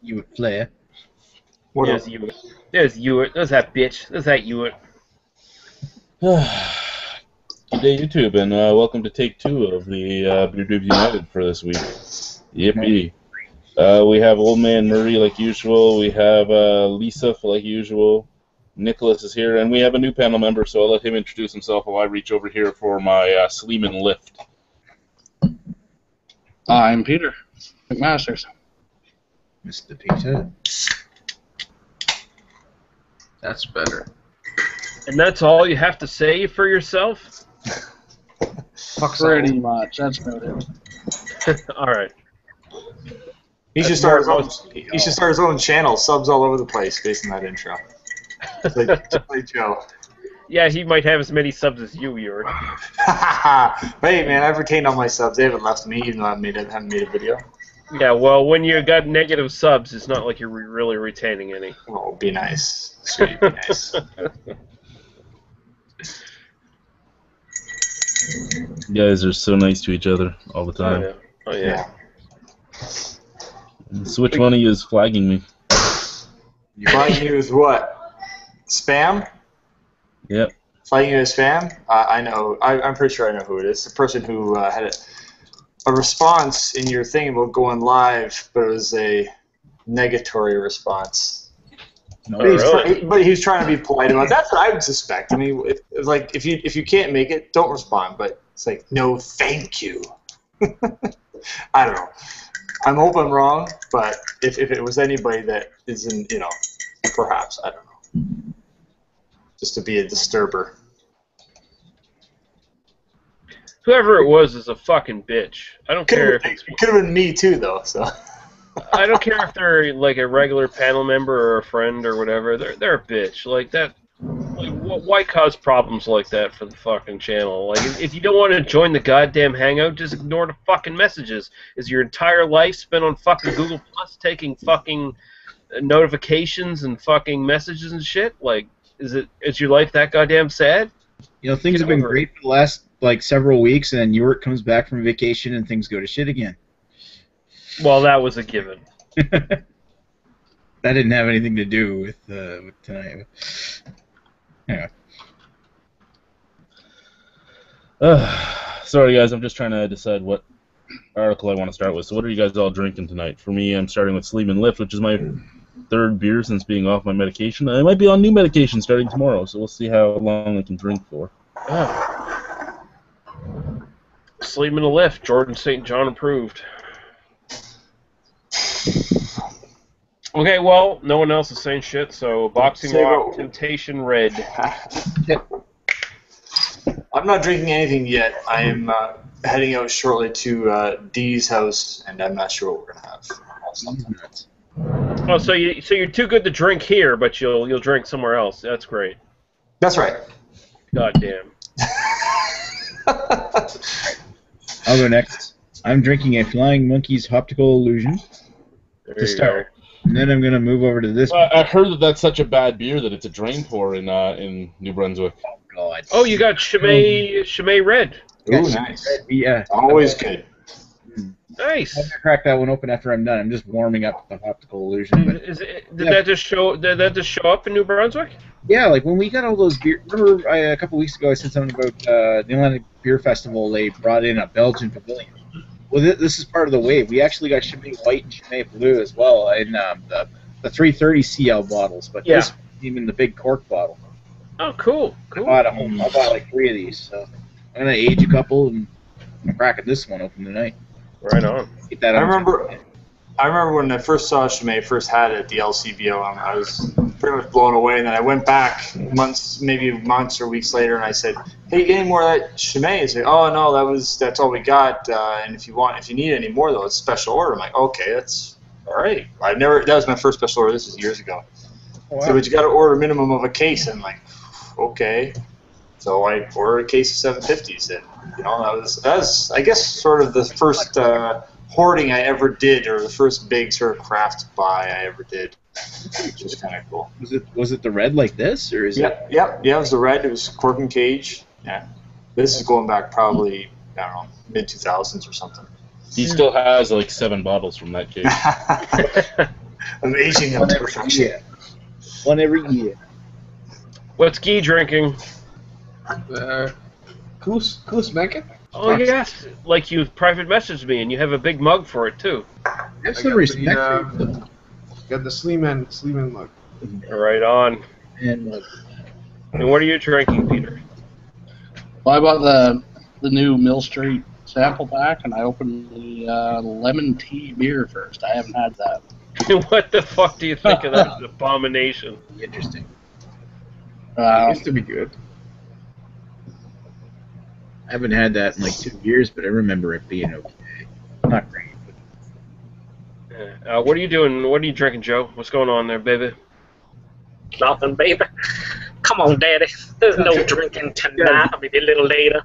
You would play. What There's you. There's you. There's that bitch. There's that you. Good day, YouTube, and welcome to take 2 of the Dweebs United for this week. Yippee. We have Old Man Murray like usual, we have Lisa like usual, Nicholas is here, and we have a new panel member, so I'll let him introduce himself while I reach over here for my Sleeman lift. I'm Peter McMasters. Mr. Peter. That's better. And that's all you have to say for yourself? Pretty much. That's about it. All right. He should start his own. He should start his own channel. Subs all over the place based on that intro. Just like Joe. Yeah, he might have as many subs as you, Yuri. Hey man, I've retained all my subs. They haven't left me, even though I haven't made a video. Yeah, well, when you got negative subs, it's not like you're really retaining any. Oh, be nice. Sweet, be nice. You guys are so nice to each other all the time. Oh, yeah. Oh, yeah. So which one of you is flagging me? Flagging you as what? Spam? Yep. Flagging you as spam? I know. I'm pretty sure I know who it is. The person who had a response in your thing about going live, but it was a negatory response. No, But he was trying to be polite about it. That's what I would suspect. I mean, if you can't make it, don't respond. But it's like, no, thank you. I don't know. I'm hope I'm wrong, but if it was anybody that isn't, perhaps, I don't know. Just to be a disturber. Whoever it was is a fucking bitch. I don't care if it's... It could have been me too, though. So. I don't care if they're like a regular panel member or a friend or whatever. They're a bitch. Like that. Like, why cause problems like that for the fucking channel? Like, if you don't want to join the goddamn hangout, just ignore the fucking messages. Is your entire life spent on fucking Google Plus taking fucking notifications and fucking messages and shit? Like, is your life that goddamn sad? Things have been great for the last several weeks, and then York comes back from vacation and things go to shit again. Well, that was a given. That didn't have anything to do with tonight. Yeah. Sorry guys, I'm just trying to decide what article I want to start with. So what are you guys all drinking tonight? For me, I'm starting with Sleeman Lift, which is my 3rd beer since being off my medication. I might be on new medication starting tomorrow, so we'll see how long I can drink for. Sleeman Lift, Jordan St. John approved. Okay, well, no one else is saying shit, so Boxing Rock Temptation Red. I'm not drinking anything yet. I am heading out shortly to Dee's house, and I'm not sure what we're gonna have. Oh, so you're too good to drink here, but you'll drink somewhere else. That's great. That's right. Goddamn. I'll go next. I'm drinking a Flying Monkey's Optical Illusion to start. And then I'm going to move over to this. I heard that that's such a bad beer that it's a drain pour in New Brunswick. Oh, God. Oh, you got Chimay Red. Ooh, nice. Yeah. Always good. Nice. I'm going to crack that one open after I'm done. I'm just warming up the Optical Illusion. But, did that just show up in New Brunswick? Yeah, like when we got all those beer. Remember a couple weeks ago I said something about the Atlantic Beer Festival. They brought in a Belgian pavilion. Well, this is part of the wave. We actually got Chimay White and Chimay Blue as well in the 330 CL bottles, but this came in the big cork bottle. Oh, cool. I bought like 3 of these, so I'm gonna age a couple and I'm cracking this one open tonight. Right on. Get that. I remember when I first saw Chimay, first had it at the LCBO, I was pretty much blown away. And then I went back months or weeks later, and I said, "Hey, you get any more of that Chimay?" He said, "Oh no, that's all we got. And if you need any more, though, it's special order." I'm like, "Okay, that's all right." That was my first special order. This was years ago. Oh, wow. So, but you got to order a minimum of a case, and I'm like, okay. So I ordered a case of 750s, and that was I guess sort of the first hoarding I ever did, or the first big sort of craft buy I ever did, which was kind of cool. Was it the red like this, or is it? Yeah, it was the red. It was cork and cage. Yeah, this is going back probably, I don't know, mid-2000s or something. He still has like 7 bottles from that case. I'm aging them to perfection. One every year. What's Guy drinking? Koos Megan? Oh, yes. Like you private messaged me, and you have a big mug for it, too. Have some respect. Got the Sleeman mug. Right on. And And what are you drinking, Peter? Well, I bought the new Mill Street sample pack, and I opened the lemon tea beer first. I haven't had that. What the fuck do you think of that abomination? interesting. It used to be good. I haven't had that in like 2 years, but I remember it being okay. Not great. What are you doing? What are you drinking, Joe? What's going on there, baby? Nothing, baby. Come on, Daddy. There's no drinking tonight. Maybe a little later.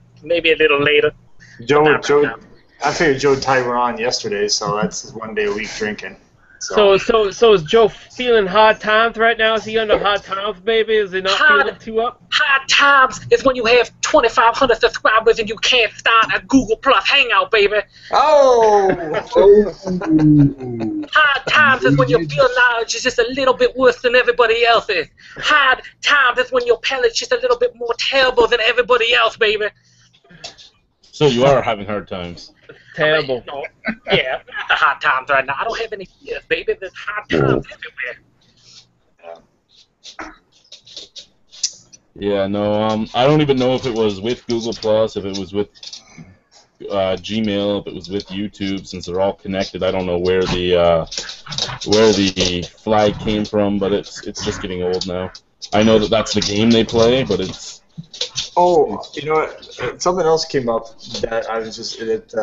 Joe, Not right now. I figured Joe and Ty were on yesterday, so that's his 1 day a week drinking. So So is Joe feeling hard times right now? Is he under hard times, baby? Is he not feeling too up? Hard times is when you have 2,500 subscribers and you can't start a Google Plus Hangout, baby. oh, Hard times is when your feel knowledge is just a little bit worse than everybody else's. Hard times is when your palate's just a little bit more terrible than everybody else, baby. So you are having hard times. Terrible. No, yeah, that's the hard times right now. I don't have any fears, baby. There's hard times everywhere. Yeah, no, I don't even know if it was with Google Plus, if it was with Gmail, if it was with YouTube, since they're all connected. I don't know where the flag came from, but it's just getting old now. I know that that's the game they play, but it's. Oh, you know what? Something else came up that it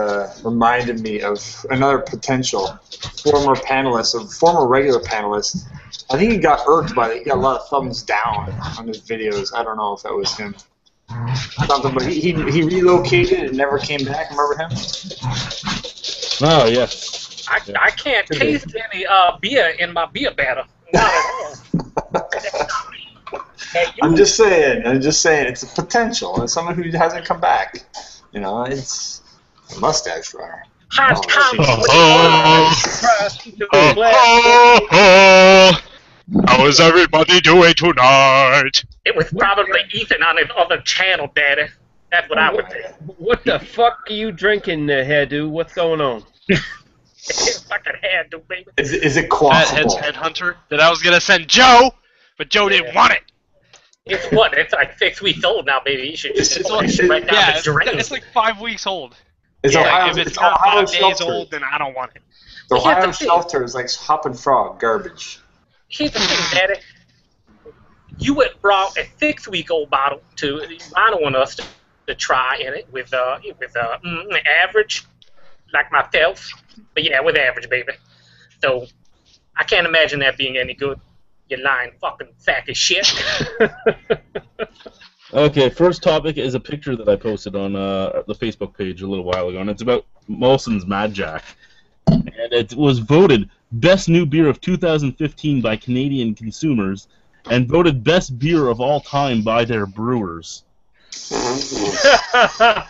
reminded me of another potential former regular panelist. I think he got irked by it. He got a lot of thumbs down on his videos. I don't know if that was him. Something, but he relocated and never came back. Remember him? Oh, yes. I can't taste any beer in my beer batter. Not at all. I'm just saying, it's a potential. It's someone who hasn't come back. You know, it's a mustache runner. Hard times. How is everybody doing tonight? It was probably Ethan on his other channel, Daddy. That's what I would say. What the fuck are you drinking, hairdo? What's going on? Fucking hairdo, baby. Is it quaffable? Headhunter that I was gonna send Joe, but Joe didn't want it. It's what? It's like 6 weeks old now, baby. You should just flush it right down the drain. It's like 5 weeks old. It's Like, Ohio, if it's it's not Ohio 5 days shelter. old, then I don't want it. The But here's Ohio the thing. shelter is like hopping frog garbage. Here's the thing, Daddy. You had brought a 6-week-old bottle to Lionel and us to try in it with average, like myself. But yeah, with average, baby. So I can't imagine that being any good. You lying fucking sack of shit. Okay, first topic is a picture that I posted on the Facebook page a little while ago, and it's about Molson's Mad Jack. And it was voted Best New Beer of 2015 by Canadian consumers, and voted Best Beer of all time by their brewers.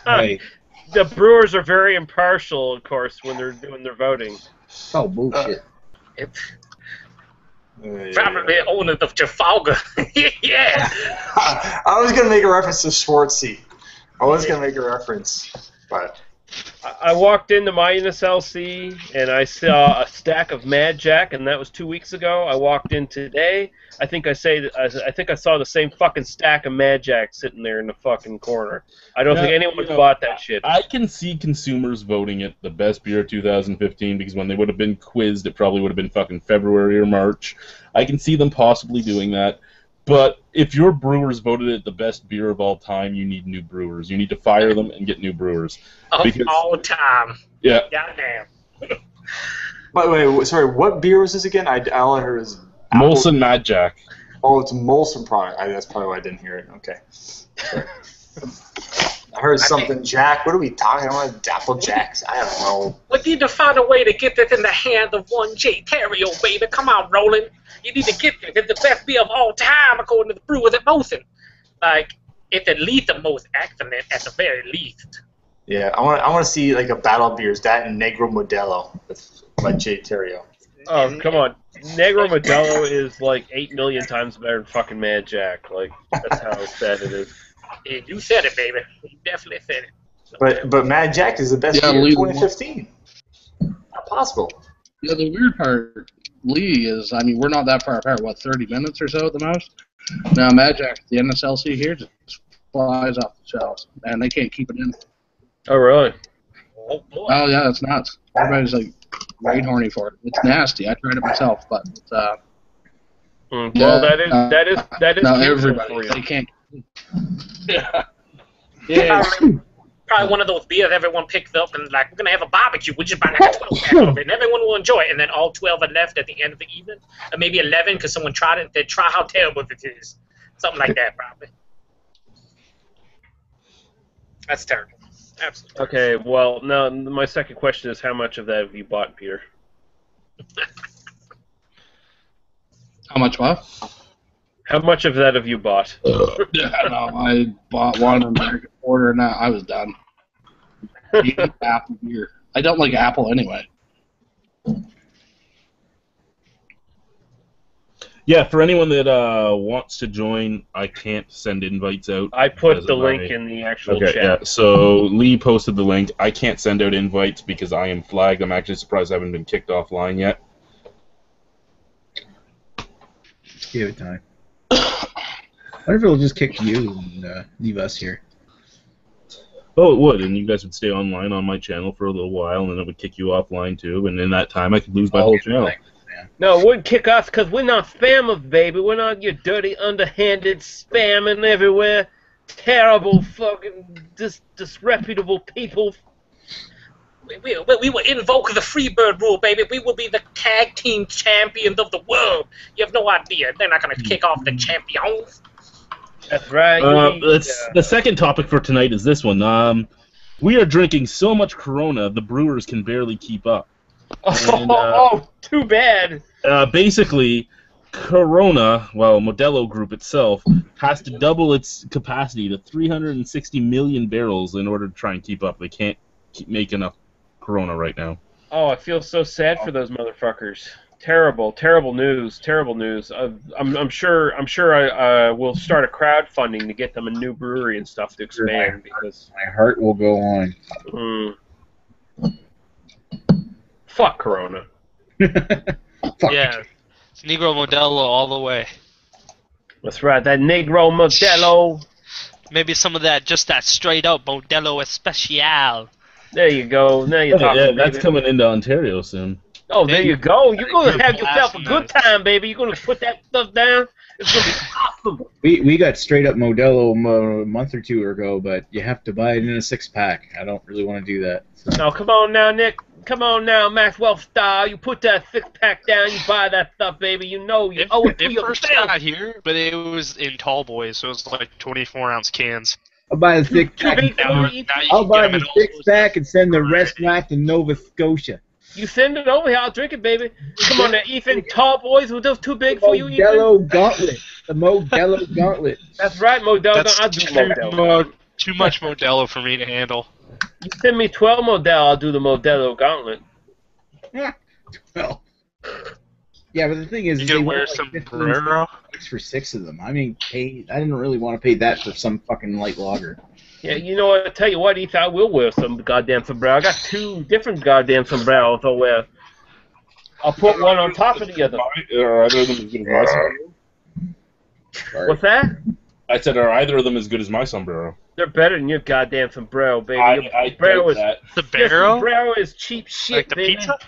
Right. The brewers are very impartial, of course, when they're doing their voting. Oh, bullshit. It's probably owners of Trafalgar. Yeah. I was gonna make a reference to Schwartzy. But I walked into my NSLC and I saw a stack of Mad Jack, and that was 2 weeks ago. I walked in today. I think I saw the same fucking stack of Mad Jack sitting there in the fucking corner. I don't think anyone bought that shit. I can see consumers voting it the best beer of 2015 because when they would have been quizzed, it probably would have been fucking February or March. I can see them possibly doing that. But if your brewers voted it the best beer of all time, you need new brewers. You need to fire them and get new brewers. Of all time. Yeah. Goddamn. by the way, sorry, what beer was this again? All I heard is apple. Molson Mad Jack. Oh, it's a Molson product. That's probably why I didn't hear it. Okay. Sorry. I heard something, Jack. What are we talking about? Apple Jacks? I don't know. We need to find a way to get this in the hands of one J. Terrio, baby. Come on, Roland. You need to get this. It's the best beer of all time, according to the brewers at Molson. Like, it's at least the most excellent, at the very least. Yeah, I want to see like a battle of beers, that and Negro Modelo by J. Terrio. Oh, come on. Negro Modelo is like 8 million times better than fucking Mad Jack. Like, that's how sad it is. You said it, baby. You definitely said it. But Mad Jack is the best beer of 2015. Not possible. Yeah, the weird part, Lee, is, I mean, we're not that far apart, what, 30 minutes or so at the most? Now, Mad Jack, the NSLC here, just flies off the shelves, and they can't keep it in. Oh, really? Oh, boy. Oh, yeah, it's nuts. Everybody's, like, right horny for it. It's nasty. I tried it myself, but it's, Well, yeah, that is now cancer everybody, for you. they can't. Yeah. Yeah. Probably one of those beers everyone picked up and like, we're gonna have a barbecue. We just buy like a 12 pack of it, and everyone will enjoy it. And then all 12 are left at the end of the evening, or maybe 11 because someone tried it. They try how terrible it is, something like that, probably. That's terrible. Absolutely. Okay, well, now my second question is, how much of that have you bought, Peter? How much what? How much of that have you bought? Yeah, no, I bought one and I ordered and I was done. Eating apple beer. I don't like apple anyway. Yeah, for anyone that wants to join, I can't send invites out. I put the link in the actual chat. Yeah, so Lee posted the link. I can't send out invites because I am flagged. I'm actually surprised I haven't been kicked offline yet. Give it time. I wonder if it'll just kick you and leave us here. Oh, it would, and you guys would stay online on my channel for a little while, and then it would kick you offline too, and in that time I could lose my whole channel. No, it wouldn't kick us because we're not spammers, baby. We're not your dirty, underhanded spamming everywhere. Terrible, fucking, disreputable people. We will invoke the Freebird rule, baby. We will be the tag team champions of the world. You have no idea. They're not going to kick off the champions. That's right. The second topic for tonight is this one. We are drinking so much Corona, the brewers can barely keep up. And, too bad. Basically, Corona, well, Modelo Group itself, has to double its capacity to 360 million barrels in order to try and keep up. They can't make enough Corona right now. Oh, I feel so sad for those motherfuckers. Terrible, terrible news. Terrible news. I'm sure I will start a crowdfunding to get them a new brewery and stuff to expand because my heart will go on. Fuck Corona. Fuck. Yeah, it's Negro Modelo all the way. That's right, that Negro Modelo. Maybe some of that, just that straight up Modelo Especial. There you go. Now you're talking. Yeah, that's coming into Ontario soon. Oh, there you go. You're going to have yourself a good time, baby. You're going to put that stuff down. It's going to be awesome. We got straight up Modelo a month or two ago, but you have to buy it in a 6-pack. I don't really want to do that. So. No, come on now, Nick. Come on now, Maxwell Style. You put that 6-pack down, you buy that stuff, baby. You know you owe it to It first yourself. got here, but it was in tall boys, so it was like 24-ounce cans. I'll buy the 6-pack. I'll buy the 6-pack and send the rest back to Nova Scotia. You send it over here, I'll drink it, baby. Come on now, Ethan. Tall boys, were those too big for you, Ethan? Modelo Gauntlet. The Modelo Gauntlet. That's right, Modelo. That's I'll do Modelo. Too much Modelo for me to handle. You send me 12 Modelo, I'll do the Modelo Gauntlet. Yeah. Well. Yeah, but the thing is, You they gonna wear want, some like, Barrero? for 6 of them. I mean, I didn't really want to pay that for some fucking light lager. Yeah, you know what? I tell you what, Ethan, I will wear some goddamn sombrero. I got 2 different goddamn sombreros I'll wear. I'll put one on top of the other. Are either of them as good as my sombrero? What's that? I said, are either of them as good as my sombrero? They're better than your goddamn sombrero, baby. I sombrero doubt that. The your Barrero? sombrero is cheap shit, Like the baby. pizza?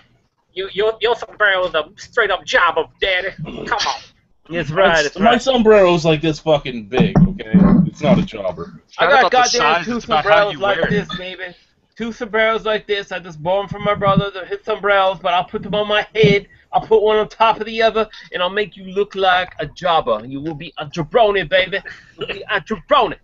Your sombrero is a straight up job of daddy. Come on. That's right. That's My right. sombrero's like this fucking big, okay? It's not a jobber. I Not got about the goddamn size, 2 it's about how sombreros you like wear it. this, baby. 2 sombreros like this. I just bought them from my brother. They're his sombreros, but I'll put them on my head. I'll put one on top of the other, and I'll make you look like a jobber. You will be a jabroni, baby. You'll be a jabroni.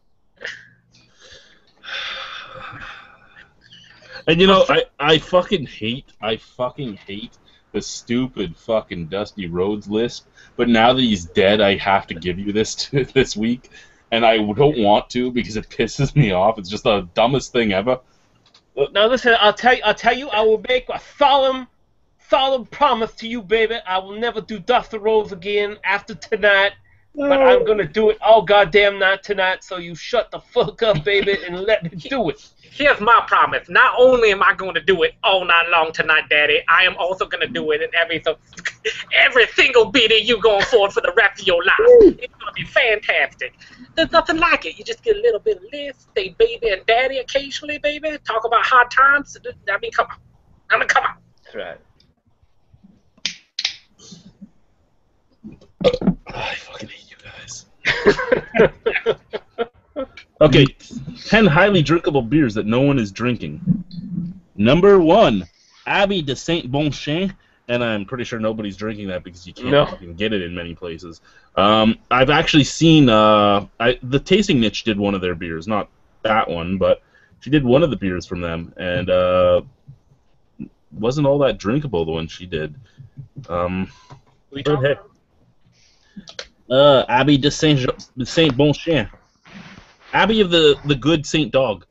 And you know, I fucking hate the stupid fucking Dusty Rhodes list. But now that he's dead, I have to give you this this week, and I don't want to because it pisses me off. It's just the dumbest thing ever. Now listen, I'll tell you, I will make a solemn solemn promise to you, baby, I will never do Dusty Rose again after tonight. But I'm going to do it all goddamn night tonight, so you shut the fuck up, baby, and let me do it. Here's my promise. Not only am I going to do it all night long tonight, Daddy, I am also going to do it in every single beat of you going forward for the rest of your life. It's going to be fantastic. There's nothing like it. You just get a little bit of this, say baby and daddy occasionally, baby. Talk about hard times. I mean, come on. Come on. That's right. I fucking hate you guys. Okay, 10 highly drinkable beers that no one is drinking. Number 1, Abbey de Saint Bonchamp, and I'm pretty sure nobody's drinking that because you can't fucking get it in many places. I've actually seen the Tasting Niche did one of their beers, not that one, but she did one of the beers from them, and wasn't all that drinkable, the one she did. Abbey de Saint Bonchamp. Abbey of the Good Saint Dog.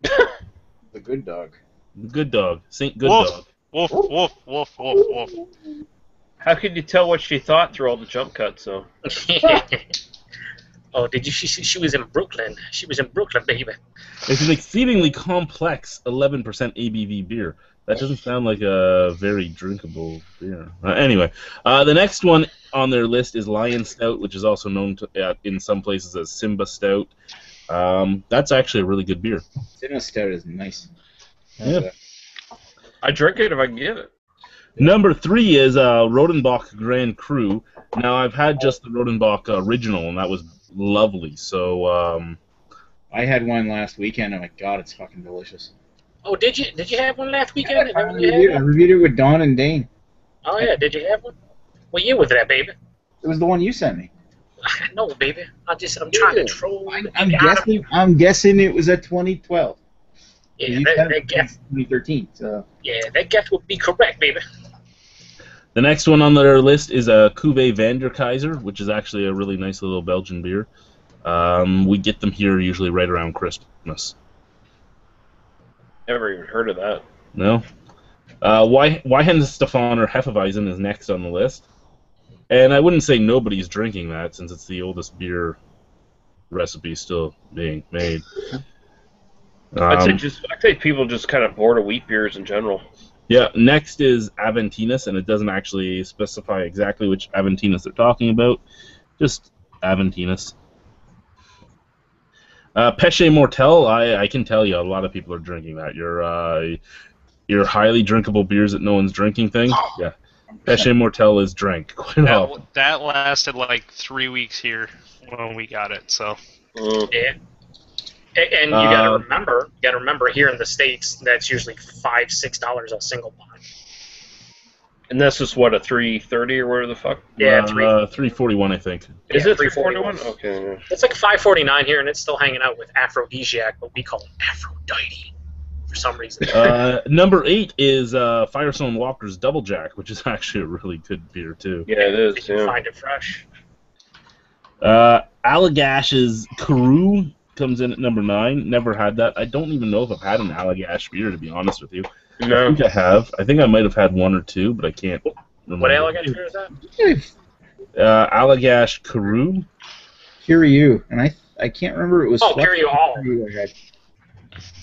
The good dog. The Good Dog. Saint Good Woof. Dog. Woof, woof, woof, woof, woof. How could you tell what she thought through all the jump cuts, though? Oh, did you? She was in Brooklyn. She was in Brooklyn, baby. It's an exceedingly complex 11% ABV beer. That doesn't sound like a very drinkable beer. Anyway, the next one on their list is Lion Stout, which is also known in some places as Simba Stout. That's actually a really good beer. Simba Stout is nice. Yeah. I drink it if I can get it. Number 3 is Rodenbach Grand Cru. Now, I've had just the Rodenbach original, and that was lovely. So, I had one last weekend. Oh my god, it's fucking delicious. Oh, did you? Did you have one last weekend? I reviewed it with Don and Dane. Oh yeah, did you have one? What year was that, baby? It was the one you sent me. No, baby. I'm trying to troll. I'm guessing it was a 2012. Yeah, that guess. 2013. So. Yeah, that guess would be correct, baby. The next one on their list is a Cuvée Van der Kaiser, which is actually a really nice little Belgian beer. We get them here usually right around Christmas. Never even heard of that. No? Weihenstephan or Hefeweizen is next on the list. And I wouldn't say nobody's drinking that, since it's the oldest beer recipe still being made. I'd say people just kind of bored of wheat beers in general. Yeah, next is Aventinus, and it doesn't actually specify exactly which Aventinus they're talking about. Just Aventinus. Péché Mortel, I can tell you a lot of people are drinking that. Your highly drinkable beers that no one's drinking thing. Yeah. Péché Mortel is drank quite often. That lasted like 3 weeks here when we got it, so. Yeah. And you gotta remember here in the States, that's usually $5-6 a single bottle. And that's just what, a 330 or whatever the fuck? Yeah, 341, I think. Is it 341? Okay. Yeah. It's like $5.49 here, and it's still hanging out with Aphrodisiac, but we call it Aphrodite for some reason. Number 8 is Firestone Walker's Double Jack, which is actually a really good beer too. Yeah, it is. You can find it fresh. Allagash's Karoo comes in at number 9. Never had that. I don't even know if I've had an Allagash beer, to be honest with you. No. I think I have. I think I might have had 1 or 2, but I can't remember. What Allagash beer is that? Allagash Karoo. Kiryu, and I can't remember it was. Oh, Kiryu All. Okay.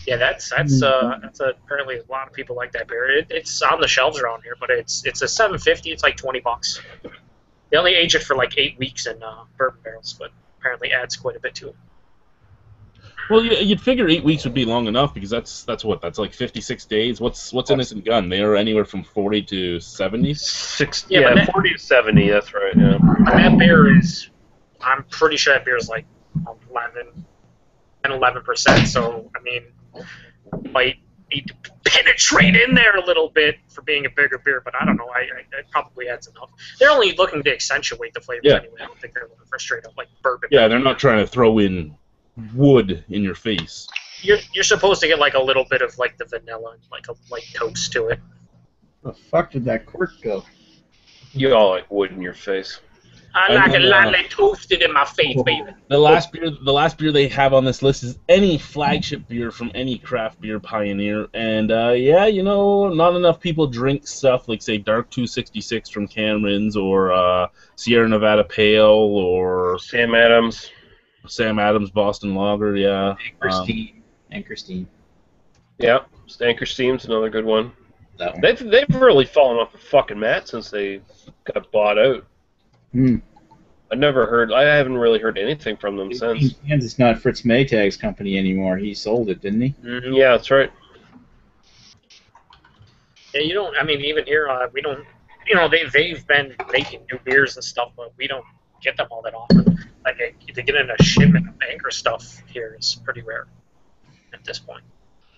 Yeah, that's apparently a lot of people like that beer. It's on the shelves around here, but it's a 750. It's like $20. They only age it for like 8 weeks in bourbon barrels, but apparently adds quite a bit to it. Well, you'd figure 8 weeks would be long enough because that's like 56 days. What's Innocent Gun? They are anywhere from 40 to 70. 40 to 70. That's right. Yeah. And that beer is, I'm pretty sure that beer is like 11%. So I mean, might need to penetrate in there a little bit for being a bigger beer, but I don't know. It probably adds enough. They're only looking to accentuate the flavors anyway. I don't think they're looking for straight up like bourbon. Yeah, they're not trying to throw in wood in your face. You're supposed to get like a little bit of like the vanilla and like a light toast to it. Where the fuck did that cork go? You all like wood in your face. I like it lightly toasted in my face, baby. The last beer they have on this list is any flagship beer from any craft beer pioneer, and yeah, you know, not enough people drink stuff like say Dark 266 from Cameron's or Sierra Nevada Pale or Sam Adams Boston Lager, yeah. Anchor Steam. Yeah, Stanker Steam's another good one. That one. They've really fallen off the fucking mat since they got bought out. I haven't really heard anything from them since. It's not Fritz Maytag's company anymore. He sold it, didn't he? Yeah, that's right. Yeah, you don't. I mean, even here, we don't. You know, they've been making new beers and stuff, but we don't get them all that often. Like to get in a shipment of Anchor stuff here is pretty rare at this point.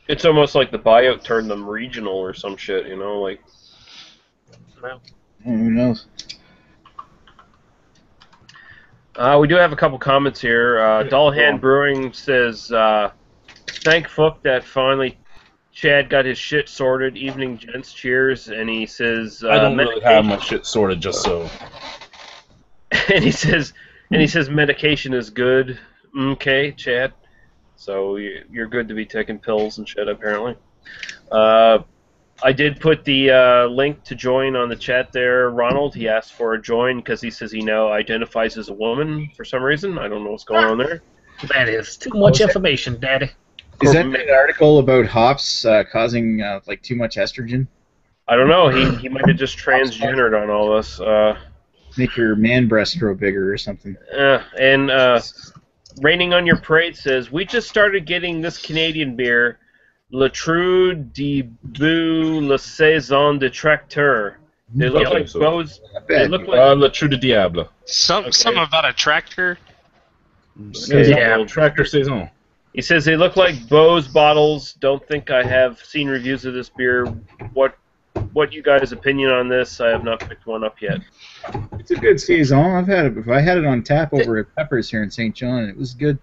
It's almost like the buyout turned them regional or some shit, you know, like. Well, Who knows? We do have a couple comments here. Dullhand Brewing says, "Thank fuck that finally Chad got his shit sorted. Evening, gents. Cheers." And he says, I don't really have my shit sorted, just so. and he says, medication is good. Okay, Chad. So you're good to be taking pills and shit, apparently. I did put the link to join on the chat there. Ronald, he asked for a join because he says he now identifies as a woman for some reason. I don't know what's going on there. that is too much information, Daddy. Is that an article about hops causing like too much estrogen? I don't know. He might have just transgendered on all this. Make your man breast grow bigger or something. And Raining on Your Parade says, "We just started getting this Canadian beer, Le Trou de Bout La Saison de Tracteur. They look like bows. They look like Le Trou de Diable. Something about a tractor. Yeah, Tractor Saison. He says they look like Bose bottles. Don't think I have seen reviews of this beer. What you guys' opinion on this? I have not picked one up yet." It's a good saison. I've had it before. I had it on tap over at Peppers here in St. John, and it was good.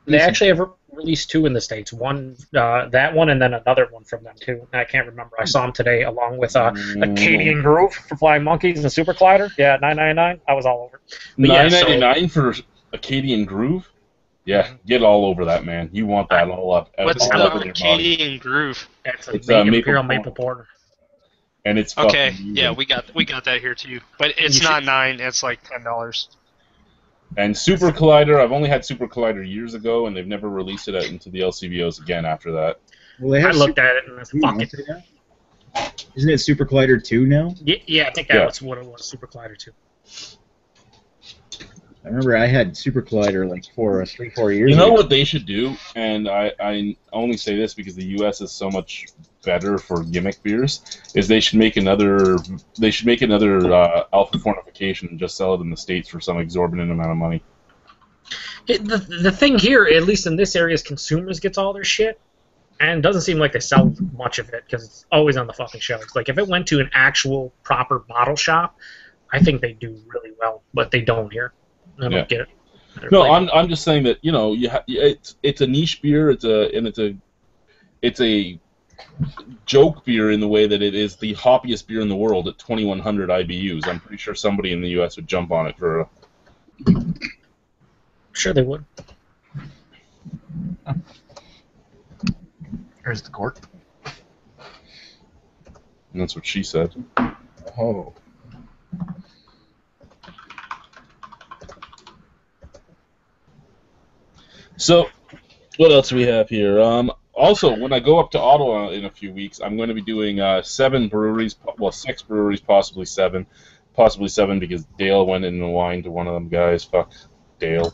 They actually have released two in the States. One, that one, and then another one from them, too. I can't remember. I saw them today along with Acadian Groove for Flying Monkeys and Super Collider. Yeah, $9.99. I was all over it. $9.99 for Acadian Groove? Yeah, get all over that, man. You want that all up. What's all the Acadian Groove? It's Imperial Maple Porter. And it's okay. Yeah, we got that here too, but it's not $9. It's like $10. And Super Collider, I've only had Super Collider years ago, and they've never released it into the LCBOs again after that. Well, I looked at it and it's fuck it. Isn't it Super Collider 2 now? Yeah, I think that's what it was. Super Collider 2. I remember I had Super Collider like 4 years ago. You know what they should do, and I only say this because the U.S. is so much better for gimmick beers, is they should make another alpha fortification and just sell it in the States for some exorbitant amount of money. The thing here, at least in this area, is consumers gets all their shit, and it doesn't seem like they sell much of it because it's always on the fucking shelves. Like if it went to an actual proper bottle shop, I think they do really well, but they don't here. I don't get it. No, I'm just saying that it's a niche beer. It's a joke beer in the way that it is the hoppiest beer in the world at 2,100 IBUs. I'm pretty sure somebody in the U.S. would jump on it for. Sure, they would. Here's the cork. And that's what she said. Oh. So, what else do we have here? Also, when I go up to Ottawa in a few weeks, I'm going to be doing 6 breweries, possibly seven because Dale went in and whined to one of them guys. Fuck Dale.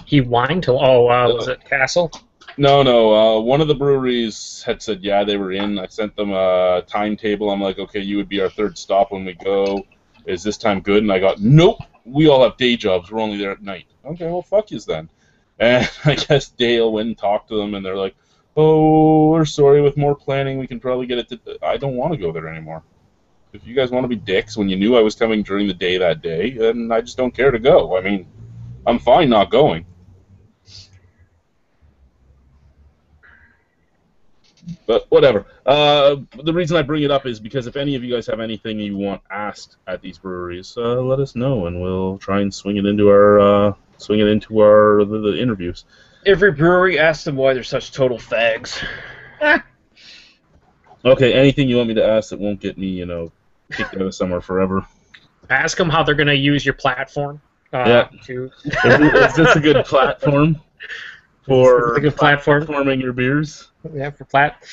He whined to? Was it Castle? No. One of the breweries had said, yeah, they were in. I sent them a timetable. I'm like, okay, you would be our third stop when we go. Is this time good? And I got, nope. We all have day jobs. We're only there at night. Okay, well, fuck yous then. And I guess Dale went and talked to them, and they're like, oh, we're sorry, with more planning, we can probably get it to... I don't want to go there anymore. If you guys want to be dicks when you knew I was coming during the day that day, then I just don't care to go. I mean, I'm fine not going. But whatever. The reason I bring it up is because if any of you guys have anything you want asked at these breweries, let us know, and we'll try and swing it into our the interviews. Every brewery asks them why they're such total fags. Okay, anything you want me to ask that won't get me, kicked out of somewhere forever. Ask them how they're going to use your platform. Yeah. Is this a good platform for platforming your beers? Yeah, for platform.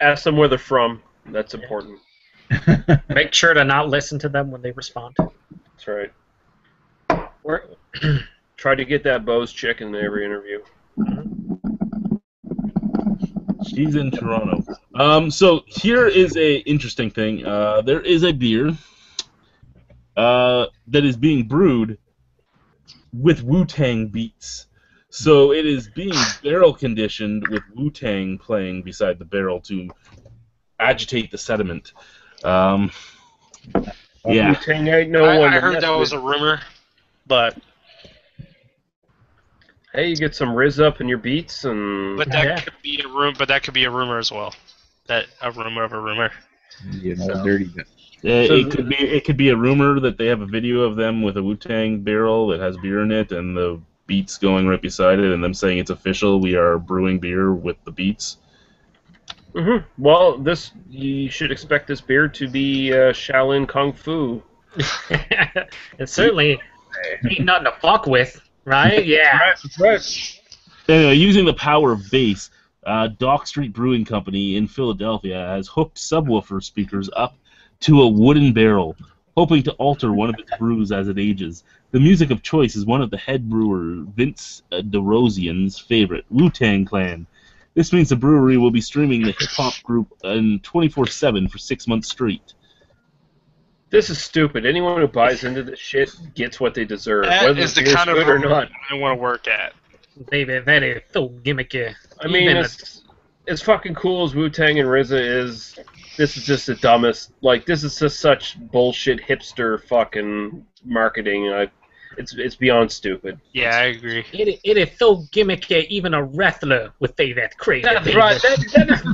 Ask them where they're from. That's important. Make sure to not listen to them when they respond. That's right. Try to get that Bose chick in every interview. She's in Toronto. So here is a interesting thing. There is a beer that is being brewed with Wu-Tang beats. So it is being barrel conditioned with Wu-Tang playing beside the barrel to agitate the sediment. Yeah. Wu-Tang ain't no one. I heard that was a rumor, but hey, you get some Riz up in your beats, and could be a rumor. But that could be a rumor as well. That a rumor of a rumor. Dirty. It could be a rumor that they have a video of them with a Wu-Tang barrel that has beer in it, and the beats going right beside it, and them saying it's official. We are brewing beer with the beats. Mm-hmm. Well, you should expect this beer to be Shaolin Kung Fu. It certainly ain't nothing to fuck with, right? Yeah. Right. Anyway, using the power of bass, Dock Street Brewing Company in Philadelphia has hooked subwoofer speakers up to a wooden barrel, hoping to alter one of its brews as it ages. The music of choice is one of the head brewer, Vince DeRosian's favorite, Wu-Tang Clan. This means the brewery will be streaming the hip-hop group in 24/7 for 6 months straight. This is stupid. Anyone who buys into this shit gets what they deserve, That whether is the it's kind of good or not. I want to work at. Baby, that is so gimmicky. I mean, as fucking cool as Wu-Tang and RZA is, this is just the dumbest. Like, this is just such bullshit hipster fucking marketing. It's beyond stupid. Yeah, I agree. It is so gimmicky, even a wrestler would say that's crazy. That's baby. right.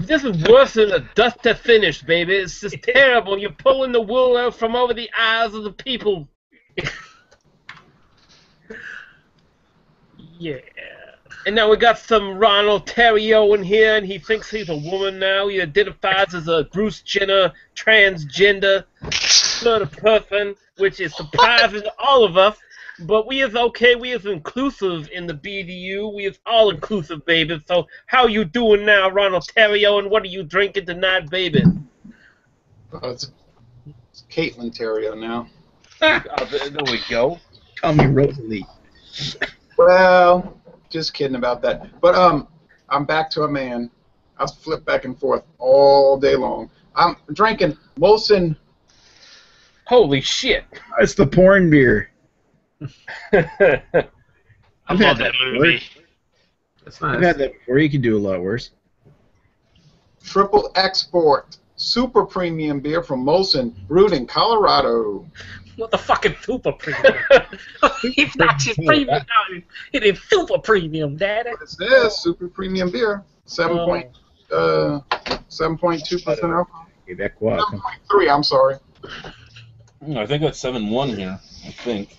This is worse than a dust to finish, baby. It's just terrible. You're pulling the wool out from over the eyes of the people. Yeah. And now we got some Ronald Terrio in here, and he thinks he's a woman now. He identifies as a Bruce Jenner transgender sort of person, which is surprising to all of us. But we is okay. We is inclusive in the BDU. We is all inclusive, baby. So how you doing now, Ronald Terrio, and what are you drinking tonight, baby? It's Caitlin Terrio now. There we go. Call me Rosalie. Well, just kidding about that. But I'm back to a man. I flip back and forth all day long. I'm drinking Molson. Holy shit! It's the porn beer. I love that movie. That's I've nice. had that before. You can do a lot worse. Triple Export Super Premium beer from Molson, brewed in Colorado. What the fucking super premium? It's not just premium. No, it is super premium, daddy. It says Super Premium beer, 7.2% alcohol. Quebecois. 7.3. I'm sorry. I think that's 7-1 here. I think.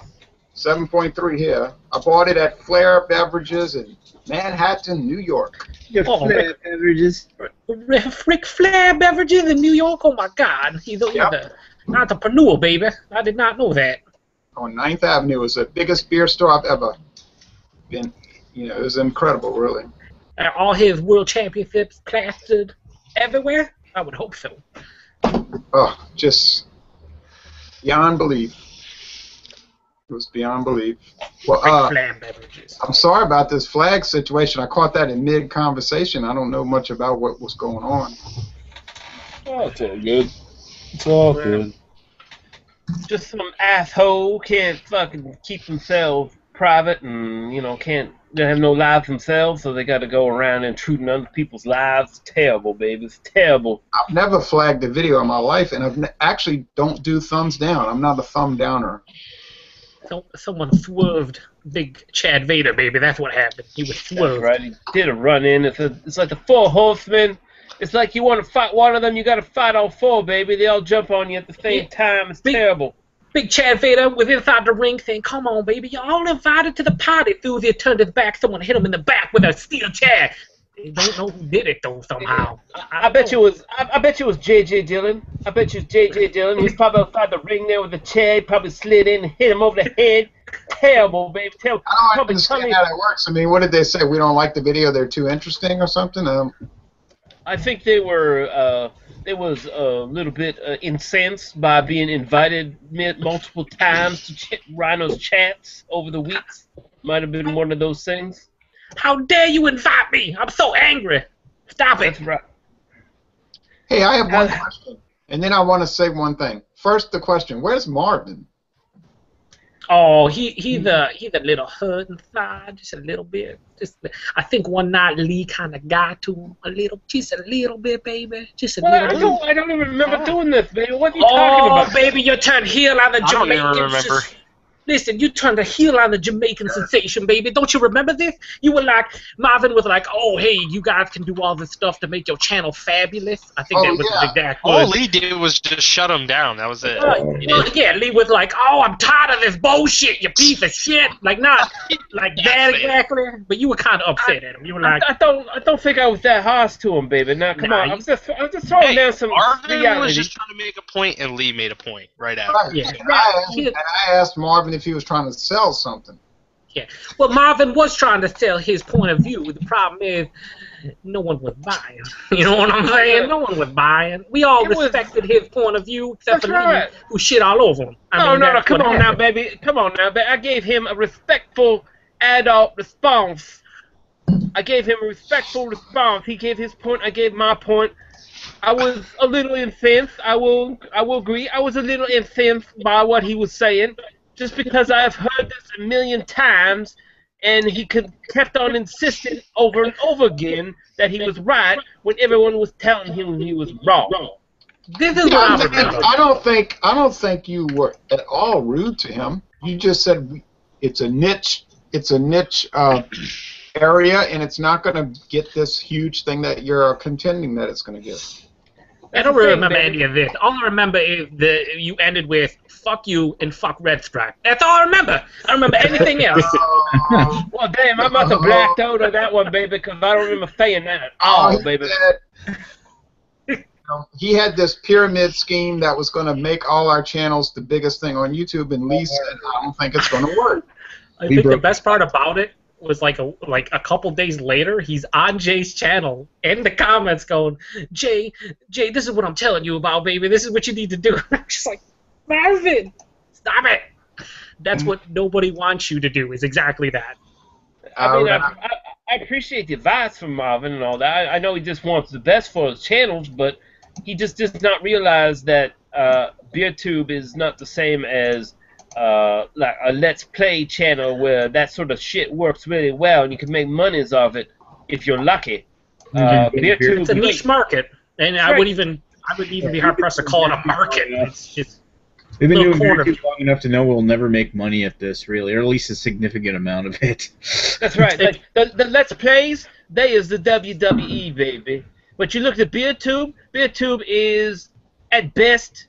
7.3 here. I bought it at Flair Beverages in Manhattan, New York. Oh, Flair beverages. Ric Flair beverages in New York. Oh my God, he's an entrepreneur, baby. I did not know that. On 9th Avenue is the biggest beer store I've ever been. It was incredible, really. Are all his world championships plastered everywhere? I would hope so. Oh, just beyond belief. It was beyond belief. Well, Ric Flair beverages. I'm sorry about this flag situation. I caught that in mid-conversation. I don't know much about what was going on. Oh, it's all good. It's all good. Just some asshole can't fucking keep themselves private and, they have no lives themselves, so they got to go around intruding other people's lives. It's terrible, baby. It's terrible. I've never flagged a video in my life, and actually don't do thumbs down. I'm not a thumb downer. Someone swerved Big Chad Vader, baby. That's what happened. He was swerved. That's right. He did a run in. It's like the Four Horsemen. It's like you want to fight one of them, you got to fight all four, baby. They all jump on you at the same time. It's terrible. Big Chad Vader was inside the ring saying, "Come on, baby, you're all invited to the party." Thuzier turned his back. Someone hit him in the back with a steel chair. They don't know who did it though. Somehow. I bet you it was. I bet you it was J.J. Dillon. I bet you it was J.J. Dillon. He was probably outside the ring there with the chair. He probably slid in and hit him over the head. Terrible, baby. Terrible. I don't understand how that works. I mean, what did they say? We don't like the video. They're too interesting or something. I think they were. They was a little bit incensed by being invited multiple times to Rhino's chats over the weeks. Might have been one of those things. How dare you invite me? I'm so angry. Stop it. That's right. Hey, I have one question, and then I want to say one thing. First, the question: where's Marvin? Oh, he's a little hurt inside, just a little bit. I think one night Lee kind of got to him just a little bit, baby. Just a little bit. I don't even remember doing this, baby. What are you talking about? Oh, baby, you turned heel on the Jamaican. I don't even remember. Listen, you turned the heel on the Jamaican sensation, baby. Don't you remember this? You were like, Marvin was like, "Oh, hey, you guys can do all this stuff to make your channel fabulous." I think that was the exact word. All Lee did was just shut him down. That was it. Yeah, Lee was like, "Oh, I'm tired of this bullshit, you piece of shit." Like, not like that exactly, but you were kind of upset at him. You were like, I don't think I was that harsh to him, baby. Now, come on. I was just throwing down some Marvin reality. was just trying to make a point, and Lee made a point right after. Right. Yeah. And I asked Marvin if he was trying to sell something. yeah. Well, Marvin was trying to tell his point of view. The problem is, no one was buying. You know what I'm saying? No one was buying. We all respected his point of view, except for me, who shit all over him. No, come on now, baby. Come on now, baby. I gave him a respectful adult response. I gave him a respectful response. He gave his point. I gave my point. I was a little incensed. I will agree. I was a little incensed by what he was saying, just because I have heard this a million times, and he kept on insisting over and over again that he was right when everyone was telling him he was wrong. This is what I remember. I don't think you were at all rude to him. You just said it's a niche. It's a niche area, and it's not going to get this huge thing that you're contending that it's going to get. I don't really remember any of this. All I remember is that you ended with "fuck you" and "fuck Red Stripe." That's all I remember. I don't remember anything else. Well, damn, I must have blacked out on that one, baby, because I don't remember saying that at all, baby. He had this pyramid scheme that was going to make all our channels the biggest thing on YouTube, and Lee said, "I don't think it's going to work." I think the best part about it was like a couple days later, he's on Jay's channel in the comments going, Jay, this is what I'm telling you about, baby. This is what you need to do. I'm just like, Marvin, stop it. That's what nobody wants you to do, is exactly that. I mean, I appreciate the advice from Marvin and all that. I know he just wants the best for his channels, but he just does not realize that BeerTube is not the same as like a Let's Play channel where that sort of shit works really well and you can make monies off it if you're lucky. It's a niche market, and I would even be hard pressed to call it a market. It's we've been doing BeerTube long enough to know we'll never make money at this, really, or at least a significant amount of it. That's right. Like, the Let's Plays, they is the WWE, baby. But you look at BeerTube, BeerTube is at best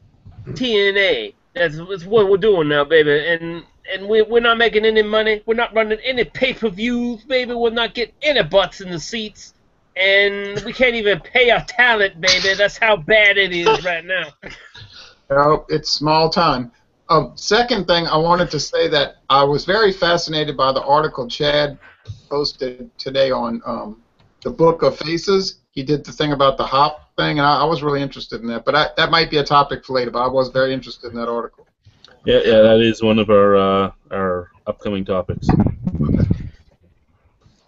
TNA. That's what we're doing now, baby, and we're not making any money. We're not running any pay-per-views, baby. We're not getting any butts in the seats, and we can't even pay our talent, baby. That's how bad it is right now. No, it's small time. Second thing, I wanted to say that I was very fascinated by the article Chad posted today on the Book of Faces. He did the thing about the hop thing, and I was really interested in that. But that might be a topic for later, but I was very interested in that article. Yeah, that is one of our upcoming topics.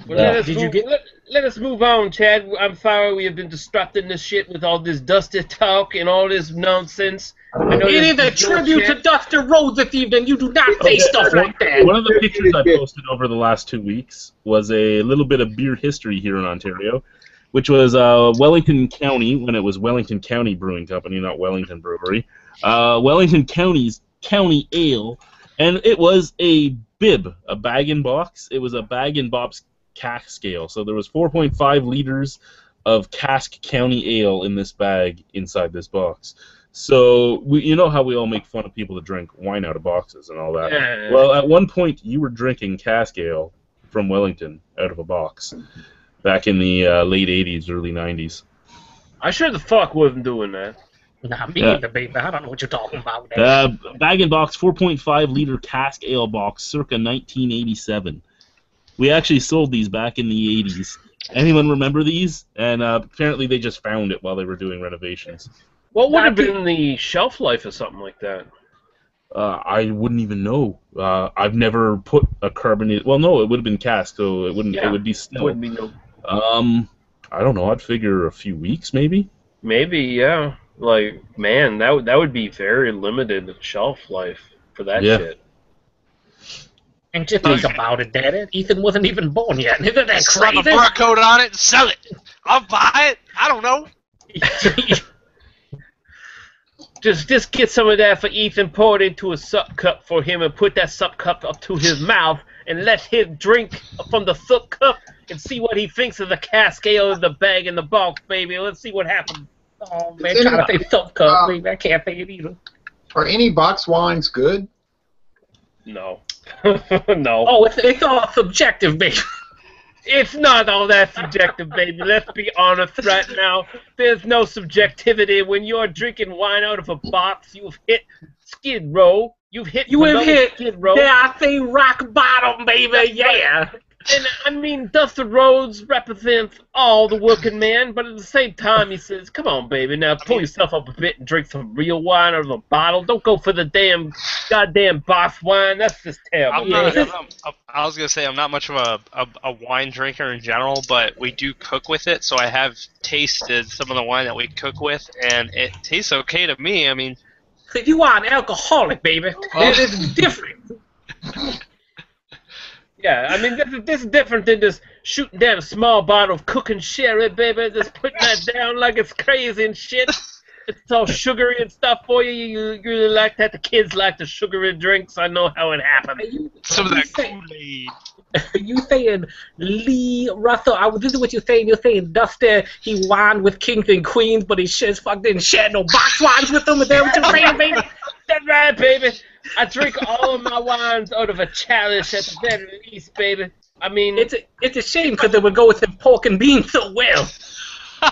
Well, let us move on, Chad. I'm sorry we have been disrupting this shit with all this Dusty talk and all this nonsense. It is a tribute to Dusty Rhodes this evening. You do not say stuff like that. One of the pictures I posted over the last 2 weeks was a little bit of beer history here in Ontario, which was Wellington County, when it was Wellington County Brewing Company, not Wellington Brewery. Wellington County's County Ale And it was a bib, a bag-in-box. It was a bag-in-box cask scale. So there was 4.5 liters of Cask County ale in this bag inside this box. So you know how we all make fun of people that drink wine out of boxes and all that. Yeah. Well, at one point you were drinking cask ale from Wellington out of a box back in the late 80s, early 90s. I sure the fuck wasn't doing that. Nah, me Yeah. either, baby. I don't know what you're talking about. Bag-in-box 4.5 liter cask ale box circa 1987. We actually sold these back in the 80s. Anyone remember these? And apparently they just found it while they were doing renovations. What would have been the shelf life of something like that? I wouldn't even know. I've never put a carbonated. Well, no, it would have been cask, so it wouldn't. Yeah, It would be still. Wouldn't be no. I don't know. I'd figure a few weeks, maybe. Maybe, yeah. Like, man, that would be very limited shelf life for that Yeah. shit. And just think about it, Daddy. Ethan wasn't even born yet. Isn't that Slap a crazy? barcode on it and sell it. I'll buy it. I don't know. Just get some of that for Ethan, pour it into a sup cup for him, and put that sup cup up to his mouth, and let him drink from the sup cup and see what he thinks of the cask ale in the bag in the box, baby. Let's see what happens. Oh, man, trying to say soap cup, baby. I can't say it either. Are any box wines good? No. No. Oh, it's all subjective, baby. It's not all that subjective, baby. Let's be honest right now. There's no subjectivity. When you're drinking wine out of a box, you've hit Skid Row. You've hit You have below hit, Skid Row. yeah, I say rock bottom, baby, yeah. And, I mean, Dusty Rhodes represents all the working man, but at the same time, he says, come on, baby, now pull yourself up a bit and drink some real wine out of a bottle. Don't go for the goddamn boss wine. That's just terrible. I was gonna say I'm not much of a wine drinker in general, but we do cook with it, so I have tasted some of the wine that we cook with, and it tastes okay to me. I mean, You are an alcoholic, baby. It is different. Yeah, I mean, this is different than just shooting down a small bottle of cooking sherry, baby, just putting that down like it's crazy and shit. It's all sugary and stuff for you. You really like that. The kids like the sugary drinks. I know how it happens. some of that Kool-Aid. You saying Lee Russell? This is what you're saying. You're saying Dusty, he wined with kings and queens, but he didn't share no box wines with them. Is that what you're saying, baby? That's right, baby. I drink all of my wines out of a chalice at the very least, baby. I mean, it's a shame because it would go with the pork and beans so well.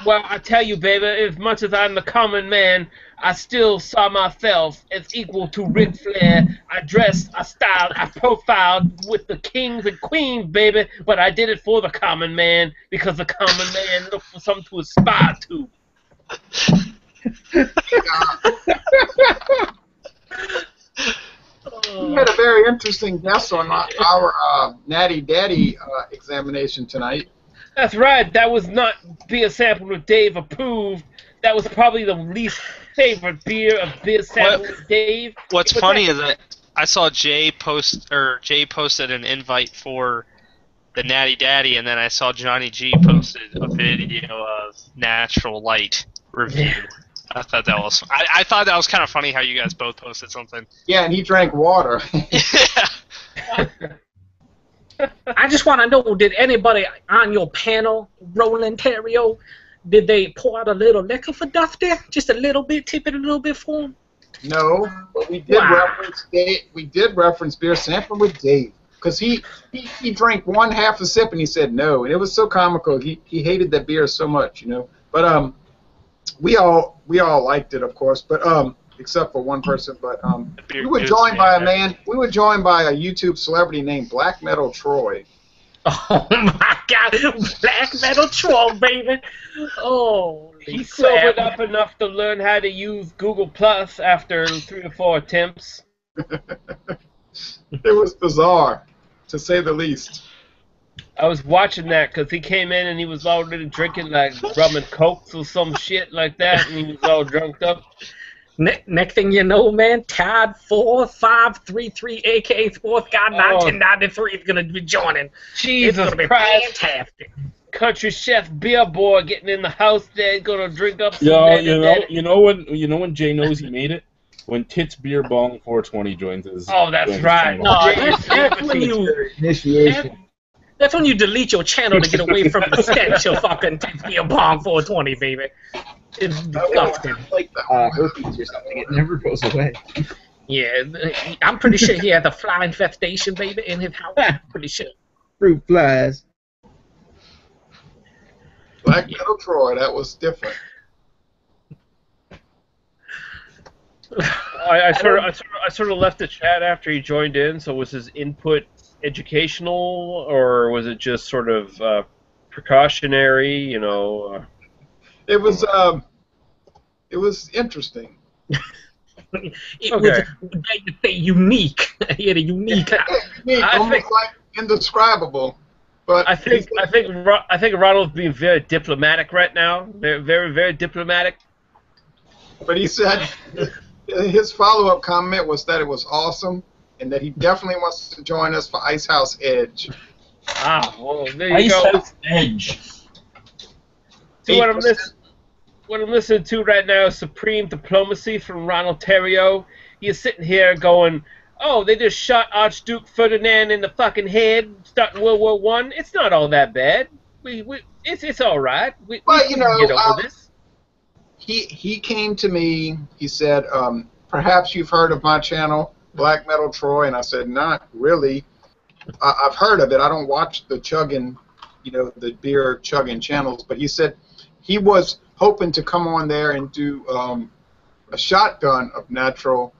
Well, I tell you, baby, as much as I'm the common man, I still saw myself as equal to Ric Flair. I dressed, I styled, I profiled with the kings and queens, baby, but I did it for the common man because the common man looked for something to aspire to. We had a very interesting guest on our Natty Daddy examination tonight. That's right. That was not beer sample with Dave approved. That was probably the least favorite beer of beer sample with Dave. What's funny is that I saw Jay posted an invite for the Natty Daddy, and then I saw Johnny G posted a video of Natural Light review. I thought that was I thought that was kind of funny how you guys both posted something. Yeah, and he drank water. Yeah. I just want to know, did anybody on your panel, Roland Terrio, did they pour out a little liquor for Dusty? Just a little bit, tip it a little bit for him? No, but we did reference beer sampling with Dave, because he drank one half a sip and he said no, and it was so comical. He hated that beer so much, you know. But we all liked it, of course, but except for one person. But we were joined by a man. We were joined by a YouTube celebrity named Black Metal Troy. Oh my God, Black Metal Troll, baby! Oh, He sobered up enough to learn how to use Google Plus after 3 or 4 attempts. It was bizarre, to say the least. I was watching that because he came in and he was already drinking like rum and cokes or some shit like that, and he was all drunk up. Next thing you know, man, Todd 4533, aka Sports Guy 1993, is gonna be joining. Jesus it's gonna be Christ. fantastic. Country chef beer boy getting in the house there, gonna drink up some Yeah, you know when Jay knows he made it. when Tits Beer Bong 420 joins us. Oh, that's right. No, Jay, that's when you. Initiation. That's when you delete your channel to get away from the stench of fucking Beer Bong 420, baby. It's disgusting. Like herpes or something. It never goes away. Yeah, I'm pretty sure he has a fly infestation, baby, in his house. I'm pretty sure. Fruit flies. Black Metal Troy, that was different. I sort of left the chat after he joined in. So was his input educational, or was it just sort of precautionary? You know. It was interesting. It was unique. He had a unique. Almost like indescribable. But I think Ronald's being very diplomatic right now. Very diplomatic. But he said his follow-up comment was that it was awesome and that he definitely wants to join us for Ice House Edge. Ah, well, there you go. Ice House Edge. So what I'm listening to right now is Supreme Diplomacy from Ronald Terrio. He's sitting here going, oh, they just shot Archduke Ferdinand in the fucking head starting World War I. It's not all that bad. It's all right. We can get over this. He came to me. He said, perhaps you've heard of my channel, Black Metal Troy, and I said, not really. I've heard of it. I don't watch the chugging, the beer chugging channels. But he said he was hoping to come on there and do a shotgun of natural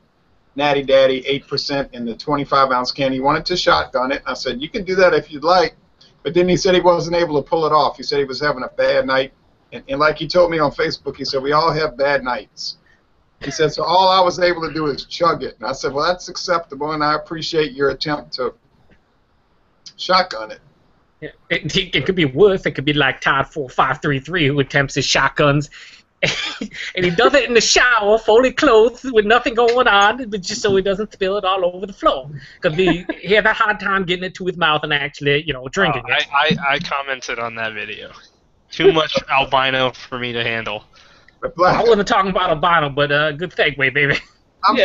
Natty Daddy 8% in the 25-ounce can. He wanted to shotgun it. I said, you can do that if you'd like. But then he said he wasn't able to pull it off. He said he was having a bad night. And like he told me on Facebook, he said, we all have bad nights. He said, so all I was able to do is chug it. And I said, well, that's acceptable, and I appreciate your attempt to shotgun it. It could be worse. It could be like Todd 4533 who attempts his shotguns. And he does it in the shower, fully clothed, with nothing going on, but just so he doesn't spill it all over the floor. Because he has a hard time getting it to his mouth and actually, drinking it. I commented on that video. Too much albino for me to handle. I wasn't talking about albino, but good segue, baby. I'm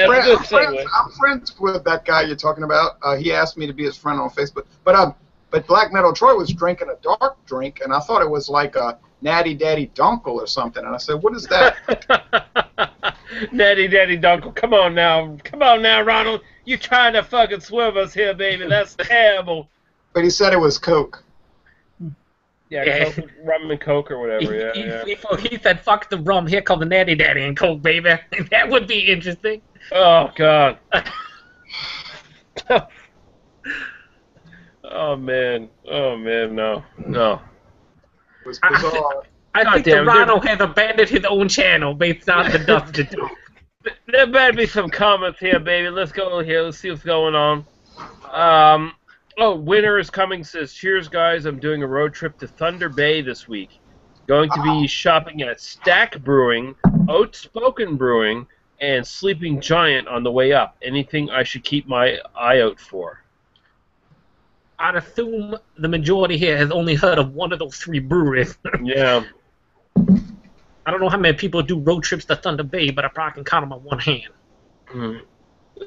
friends with that guy you're talking about. He asked me to be his friend on Facebook. But Black Metal Troy was drinking a dark drink, and I thought it was like a Natty Daddy Dunkel or something. And I said, what is that? Natty Daddy Dunkel. Come on now, Ronald. You trying to fucking swerve us here, baby. That's terrible. But he said it was Coke. Yeah, Coke, rum and Coke or whatever. He said, fuck the rum. Here come the Natty Daddy and Coke, baby. That would be interesting. Oh, God. Oh, man, no. It was bizarre. I think that Ronald has abandoned his own channel based on the dust. There better be some comments here, baby. Let's go here. Let's see what's going on. Winter is coming, says, cheers, guys. I'm doing a road trip to Thunder Bay this week. Going to be shopping at Stack Brewing, Outspoken Brewing, and Sleeping Giant on the way up. Anything I should keep my eye out for? I'd assume the majority here has only heard of one of those three breweries. Yeah. I don't know how many people do road trips to Thunder Bay, but I probably can count them on one hand. Mm.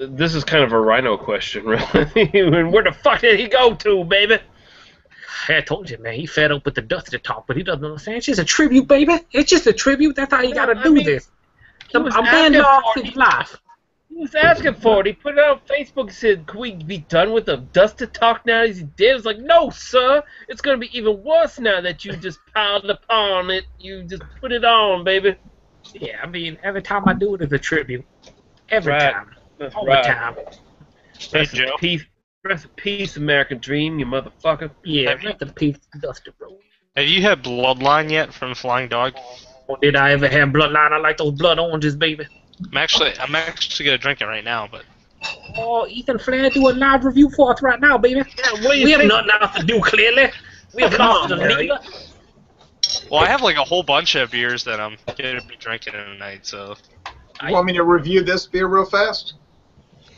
This is kind of a Rhino question, really. Where the fuck did he go to, baby? I told you, man. He fed up with the dust at the top, but he doesn't understand. It's just a tribute, baby. It's just a tribute. That's how you gotta do this. I'm banned off his life. He was asking for it. He put it on Facebook and said, can we be done with the dust to talk now as he did? It's like, no, sir. It's going to be even worse now that you just piled upon it. You just put it on, baby. Yeah, I mean, every time I do it is a tribute. Every time. That's all right. the time. Rest in peace, American Dream, you motherfucker. Yeah, rest in peace, Dusty Road. Have you had Bloodline yet from Flying Dog? Oh, did I ever have Bloodline? I like those blood oranges, baby. I'm actually gonna drink it right now, but. Oh, Ethan Flair do a live review for us right now, baby. Yeah, we have nothing else to do, clearly. We have nothing to leave. Well, I have like a whole bunch of beers that I'm gonna be drinking tonight, so. You want me to review this beer real fast?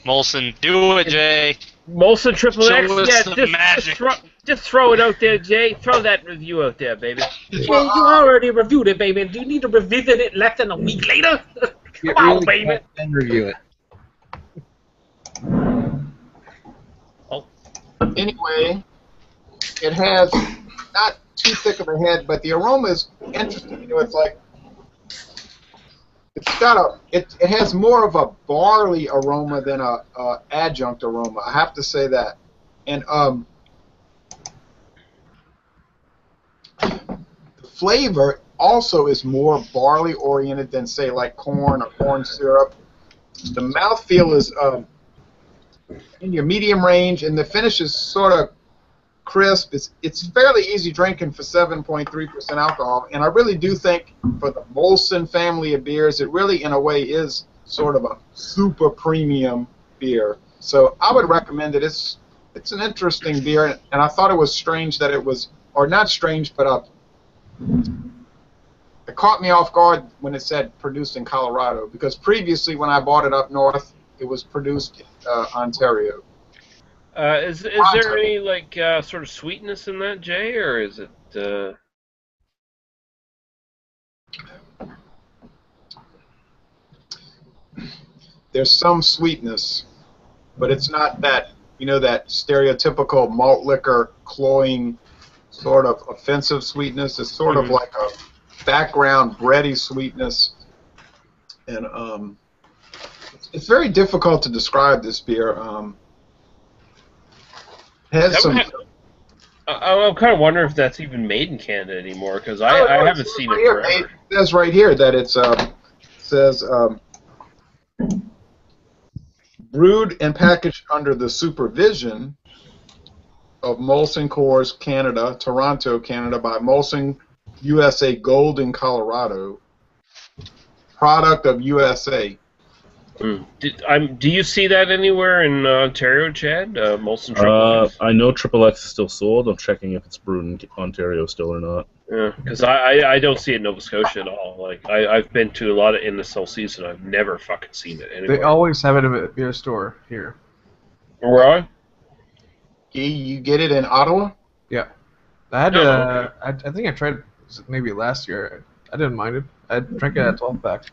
Molson, do it, Jay. Molson Triple X, yeah, just throw it out there, Jay. Throw that review out there, baby. Jay, you already reviewed it, baby. Do you need to revisit it less than a week later? Come on, baby. And review it. Oh. Anyway, it has not too thick of a head, but the aroma is interesting. You know, it's like it's got it has more of a barley aroma than a adjunct aroma. I have to say that. And the flavor also is more barley oriented than say like corn or corn syrup. The mouthfeel is in your medium range, and the finish is sort of crisp. It's fairly easy drinking for 7.3% alcohol, and I really do think for the Molson family of beers, it really in a way is sort of a super premium beer. So I would recommend it. It's an interesting beer, and I thought it was strange that it was, or not strange, but it caught me off guard when it said produced in Colorado, because previously when I bought it up north, it was produced in Ontario. Is there any like sort of sweetness in that, Jay, or is it? There's some sweetness, but it's not that, you know, that stereotypical malt liquor cloying sort of offensive sweetness. It's sort of like a background bready sweetness, and it's very difficult to describe this beer. It has some. I'm kind of wondering if that's even made in Canada anymore, because I haven't seen it forever. It says right here that it's says brewed and packaged under the supervision of Molson Coors Canada, Toronto, Canada, by Molson USA Golden, Colorado. Product of USA. Do you see that anywhere in Ontario, Chad? Molson Triple X? I know Triple X is still sold. I'm checking if it's brewed in Ontario still or not. Yeah, because I don't see it in Nova Scotia at all. Like I've been to a lot of NSLCs and I've never fucking seen it anywhere. They always have it at a beer store here. Right? You get it in Ottawa? Yeah. I had I think I tried it maybe last year. I didn't mind it. I drank it at 12-pack.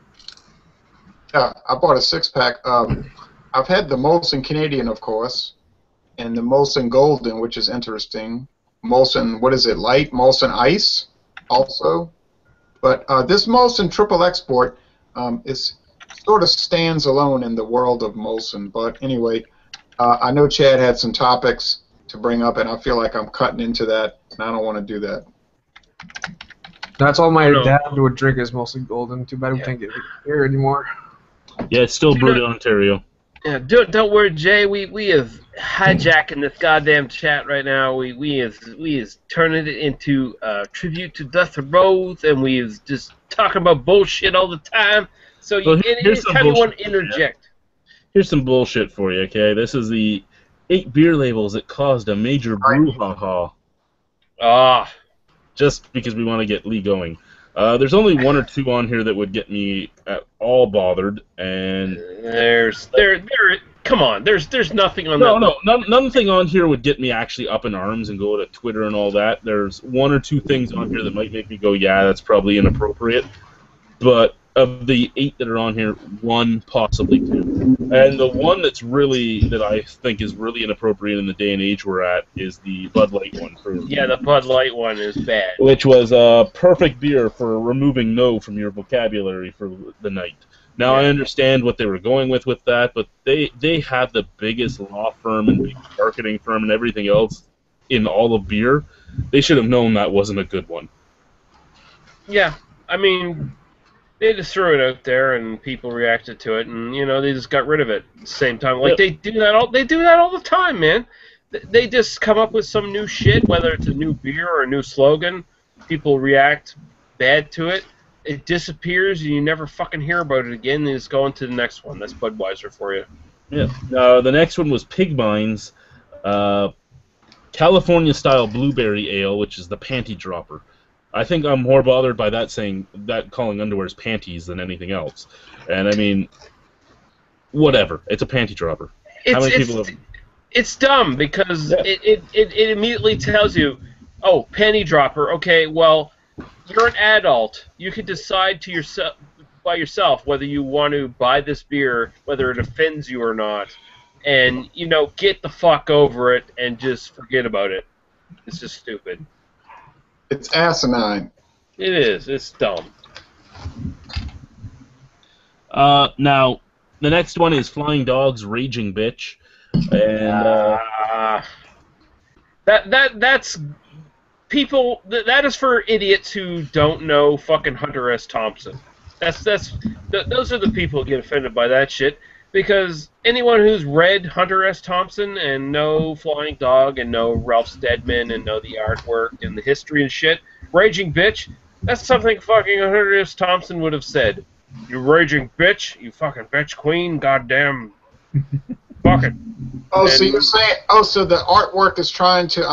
Yeah, I bought a 6-pack. I've had the Molson Canadian, of course, and the Molson Golden, which is interesting. Molson, what is it, Light? Molson Ice, also. But this Molson Triple Export is sort of stands alone in the world of Molson. But anyway, I know Chad had some topics to bring up, and I feel like I'm cutting into that, and I don't want to do that. That's all my dad would drink is Molson Golden. Too bad we can't get it here anymore. Yeah, it's still brewed in Ontario. Yeah, don't worry, Jay. We have hijacking this goddamn chat right now. We is turning it into a tribute to Dustin Rhodes, and we is just talking about bullshit all the time. So anytime you want to interject. Here's some bullshit for you, okay? This is the 8 beer labels that caused a major brouhaha. Just because we want to get Lee going. There's only 1 or 2 on here that would get me at all bothered, and come on, there's nothing on that. Nothing on here would get me actually up in arms and go to Twitter and all that. There's 1 or 2 things on here that might make me go, yeah, that's probably inappropriate. But of the 8 that are on here, 1, possibly 2. And the one that I think is really inappropriate in the day and age we're at is the Bud Light one. Yeah, the Bud Light one is bad. Which was a perfect beer for removing no from your vocabulary for the night. Now, I understand what they were going with that, but they have the biggest law firm and big marketing firm and everything else in all of beer. They should have known that wasn't a good one. Yeah, I mean, they just threw it out there and people reacted to it, and they just got rid of it at the same time. Like they do that all the time, man. They just come up with some new shit, whether it's a new beer or a new slogan. People react bad to it. It disappears, and you never fucking hear about it again. And just go on to the next one. That's Budweiser for you. Yeah. The next one was Pig Mine's California-style blueberry ale, which is the panty dropper. I think I'm more bothered by calling underwears panties than anything else. And I mean, whatever. It's a panty dropper. How many people have... It's dumb because it immediately tells you, oh, panty dropper. Okay, well, you're an adult. You can decide by yourself whether you want to buy this beer, whether it offends you or not. and get the fuck over it and just forget about it. It's just stupid. It's asinine. It is. It's dumb. Now, the next one is Flying Dog's Raging Bitch, and that's people. That is for idiots who don't know fucking Hunter S. Thompson. Those are the people who get offended by that shit. Because anyone who's read Hunter S. Thompson and know Flying Dog and know Ralph Steadman and know the artwork and the history and shit, Raging Bitch, that's something fucking Hunter S. Thompson would have said. You raging bitch, you fucking bitch queen, goddamn, fuck it. Oh, so you're saying? Oh, so the artwork is trying to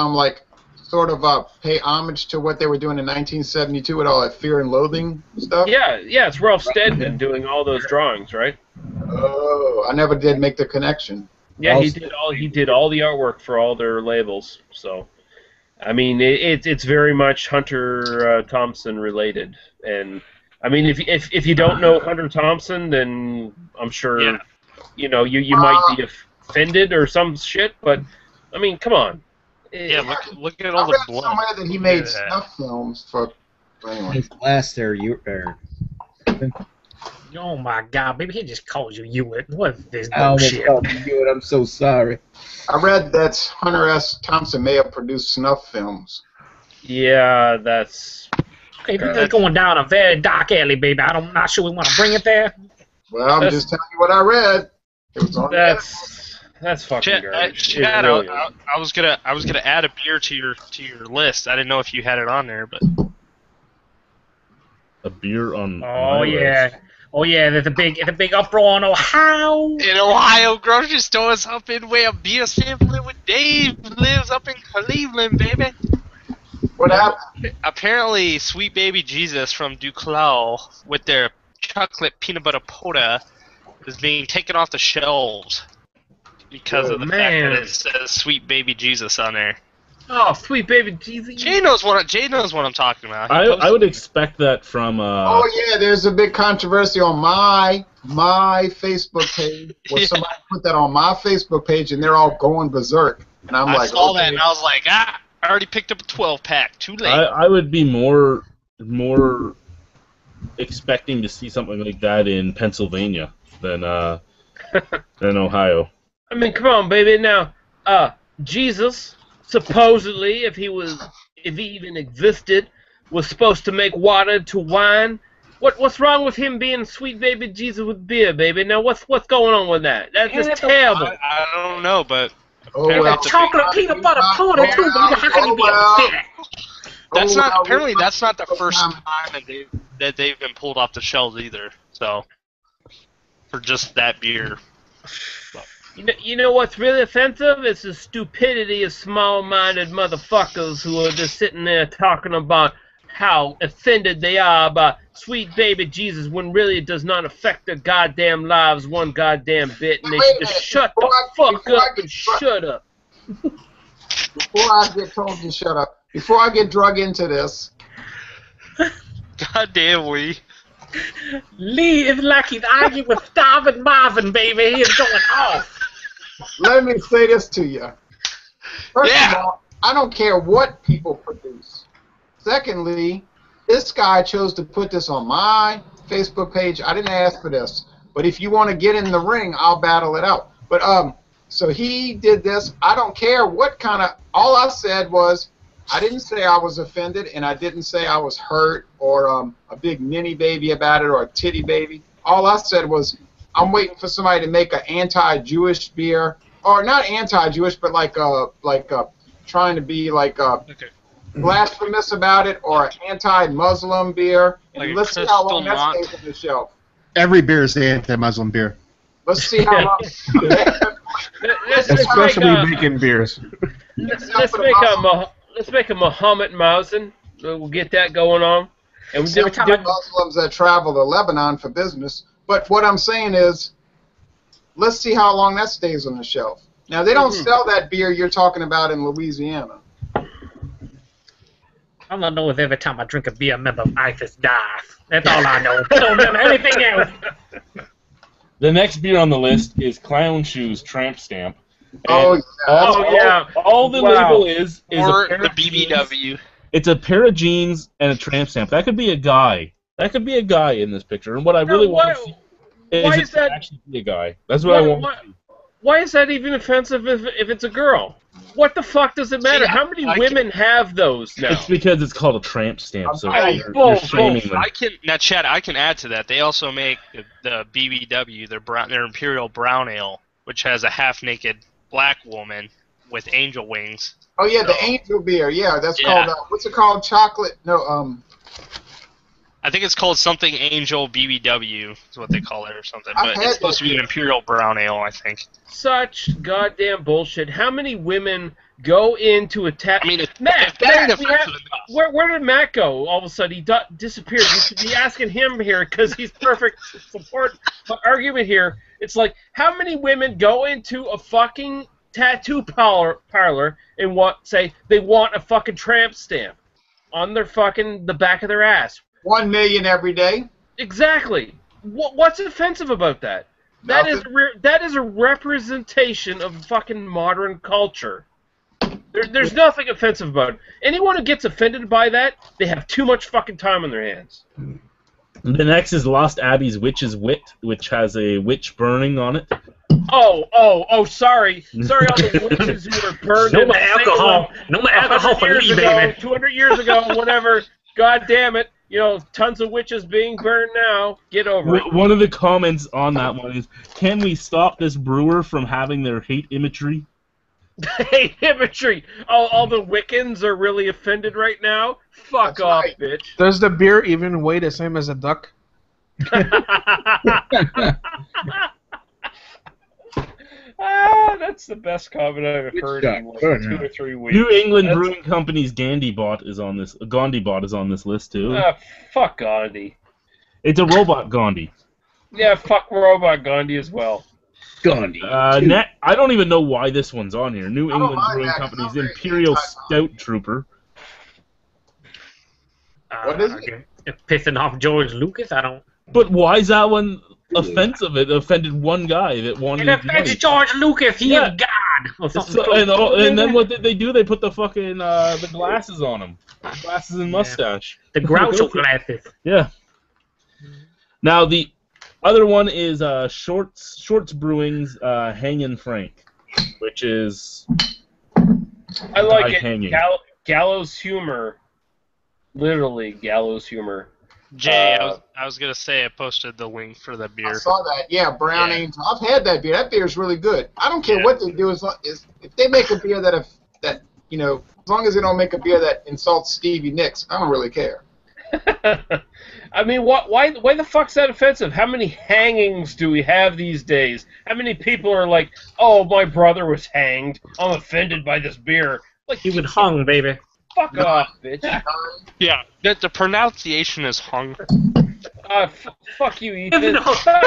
sort of pay homage to what they were doing in 1972 with all that Fear and Loathing stuff? Yeah, it's Ralph Steadman doing all those drawings, right? Oh, I never did make the connection. Yeah, he did all the artwork for all their labels. So, I mean, it's very much Hunter Thompson related. And I mean, if you don't know Hunter Thompson, then I'm sure you might be offended or some shit. But I mean, come on. Yeah, look at all the blood. I read somewhere that he made snuff films for. Anyway. His glass there, Oh my God, baby, he just called you Hewitt. What is this I almost bullshit? called you Hewitt. I'm so sorry. I read that Hunter S. Thompson may have produced snuff films. Yeah, that's. Okay, this is going down a very dark alley, baby. I'm not sure we want to bring it there. Well, I'm just telling you what I read. It was on That's fucking garbage. Chad, really I was gonna add a beer to your list. I didn't know if you had it on there, but a beer on. Oh yeah. List. Oh yeah, there's a big uproar in Ohio. In Ohio, grocery stores up in where beer sampling with Dave lives up in Cleveland, baby. What happened? Apparently, Sweet Baby Jesus from Duclaw with their chocolate peanut butter Poda is being taken off the shelves because of the fact that it says Sweet Baby Jesus on there. Oh, Sweet Baby Jesus! Jay knows what I'm talking about. I would expect that from. Oh yeah, there's a big controversy on my Facebook page. Where somebody put that on my Facebook page, and they're all going berserk. And I saw that, and I was like, I already picked up a 12-pack. Too late. I would be more expecting to see something like that in Pennsylvania than Ohio. I mean, come on, baby. Now, Jesus, supposedly, if he even existed, was supposed to make water into wine. What's wrong with him being Sweet Baby Jesus with beer, baby? Now, what's going on with that? That's terrible. I don't know, but chocolate peanut butter Poda too, baby. How can you be upset? Apparently that's not the first time that they've been pulled off the shelves either. So for just that beer. You know what's really offensive? It's the stupidity of small-minded motherfuckers who are just sitting there talking about how offended they are about Sweet Baby Jesus when really it does not affect their goddamn lives one goddamn bit, and they should just shut the fuck up and shut up. Before I get told to shut up, before I get drug into this. Goddamn, Lee. Lee is like he's arguing with Starvin' Marvin, baby. He is going off. Let me say this to you. First of all, I don't care what people produce. Secondly, this guy chose to put this on my Facebook page. I didn't ask for this. But if you want to get in the ring, I'll battle it out. But so he did this. I don't care what kind of. All I said was, I didn't say I was offended, and I didn't say I was hurt or a big ninny baby about it or a titty baby. All I said was, I'm waiting for somebody to make an anti-Jewish beer, or not anti-Jewish, but like trying to be like blasphemous about it, or an anti-Muslim beer. And let's see how long that stays on the shelf. Every beer is the anti-Muslim beer. Let's see how long. Especially bacon beers. Let's make a Muhammad Mausen. We'll get that going on. And we Muslims that travel to Lebanon for business. But what I'm saying is, let's see how long that stays on the shelf. Now, they don't sell that beer you're talking about in Louisiana. All I know is every time I drink a beer, a member of ISIS dies. That's all I know. I don't remember anything else. The next beer on the list is Clown Shoes Tramp Stamp. Oh, And yeah. all the label is Or a pair the of jeans. BBW. It's a pair of jeans and a tramp stamp. That could be a guy. That could be a guy in this picture. And what I really want to see is it actually be a guy. That's what I want to see. Why is that even offensive if it's a girl? What the fuck does it matter? How many women have those now? It's because it's called a tramp stamp, so you're shaming them. Chad, I can add to that. They also make the BBW, their Imperial Brown Ale, which has a half-naked black woman with angel wings. Oh yeah, the angel beer. Yeah, that's called. What's it called? Chocolate? No. I think it's called something Angel BBW is what they call it or something. But it's supposed to be an Imperial Brown Ale, I think. Such goddamn bullshit. How many women go into a tap? I mean, Matt, where did Matt go? All of a sudden, he disappeared. You should be asking him here because he's perfect support. My argument here, it's like, how many women go into a fucking tattoo parlor and say they want a fucking tramp stamp on their fucking the back of their ass? 1 million every day. Exactly. What's offensive about that? Nothing. That is a representation of fucking modern culture. There's nothing offensive about it. Anyone who gets offended by that, they have too much fucking time on their hands. The next is Lost Abbey's Witch's Wit, which has a witch burning on it. Oh, sorry. Sorry, all the witches who were burned. No more alcohol. No more alcohol for me, baby. 200 years ago, whatever. God damn it. You know, tons of witches being burned now. Get over it. One of the comments on that one is, can we stop this brewer from having their hate imagery? Hate imagery. All the Wiccans are really offended right now. Fuck off, bitch. Does the beer even weigh the same as a duck? That's the best comment I've heard in like 2 or 3 weeks. New England Brewing Company's Gandhi-Bot is on this. Gandhi-Bot is on this list too. Fuck Gandhi. It's a robot Gandhi. Yeah, fuck robot Gandhi as well. Gandhi. I don't even know why this one's on here. New England Brewing Company's Imperial Stout Trooper. What is it? It's pissing off George Lucas. I don't. But why is that one offensive? It offended one guy that wanted. It offended George Lucas. He is God. Or something. And then what did they do? They put the fucking the glasses on him. Glasses and mustache. The Groucho glasses. Yeah. Now the other one is Shorts Brewing's Hangin' Frank, which is I like it. Hanging. Gallows humor. Literally gallows humor. Jay, I was gonna say I posted the link for the beer. I saw that. Yeah, Brown Angel. I've had that beer. That beer is really good. I don't care what they do. Is if they make a beer that you know, as long as they don't make a beer that insults Stevie Nicks, I don't really care. I mean, why the fuck's that offensive? How many hangings do we have these days? How many people are like, oh, my brother was hanged. I'm offended by this beer. Like, he was hung, baby. Fuck off, bitch. Yeah, the pronunciation is hung. Fuck you, Ethan.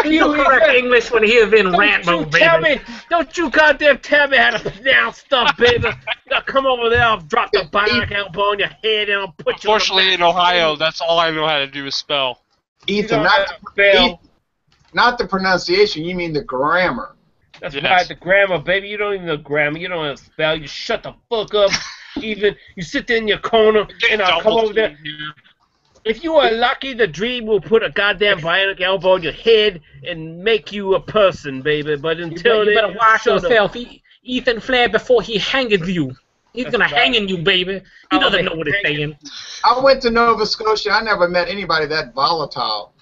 You correct English when he is in rant mode, baby. Don't you goddamn tell me how to pronounce stuff, baby. Now come over there, I'll drop the bionic elbow on your head and I'll put you Unfortunately, in Ohio, that's all I know how to do is spell. Ethan, not the pronunciation, you mean the grammar. That's right, the grammar, baby. You don't even know grammar. You don't know how to spell. You shut the fuck up. Even you sit there in your corner and I'll come over there. If you are lucky, the dream will put a goddamn bionic elbow on your head and make you a person, baby. But until you better watch yourself, Ethan Flair, before he hangs you. He's gonna hang you, baby. He doesn't know what he's saying. I went to Nova Scotia. I never met anybody that volatile.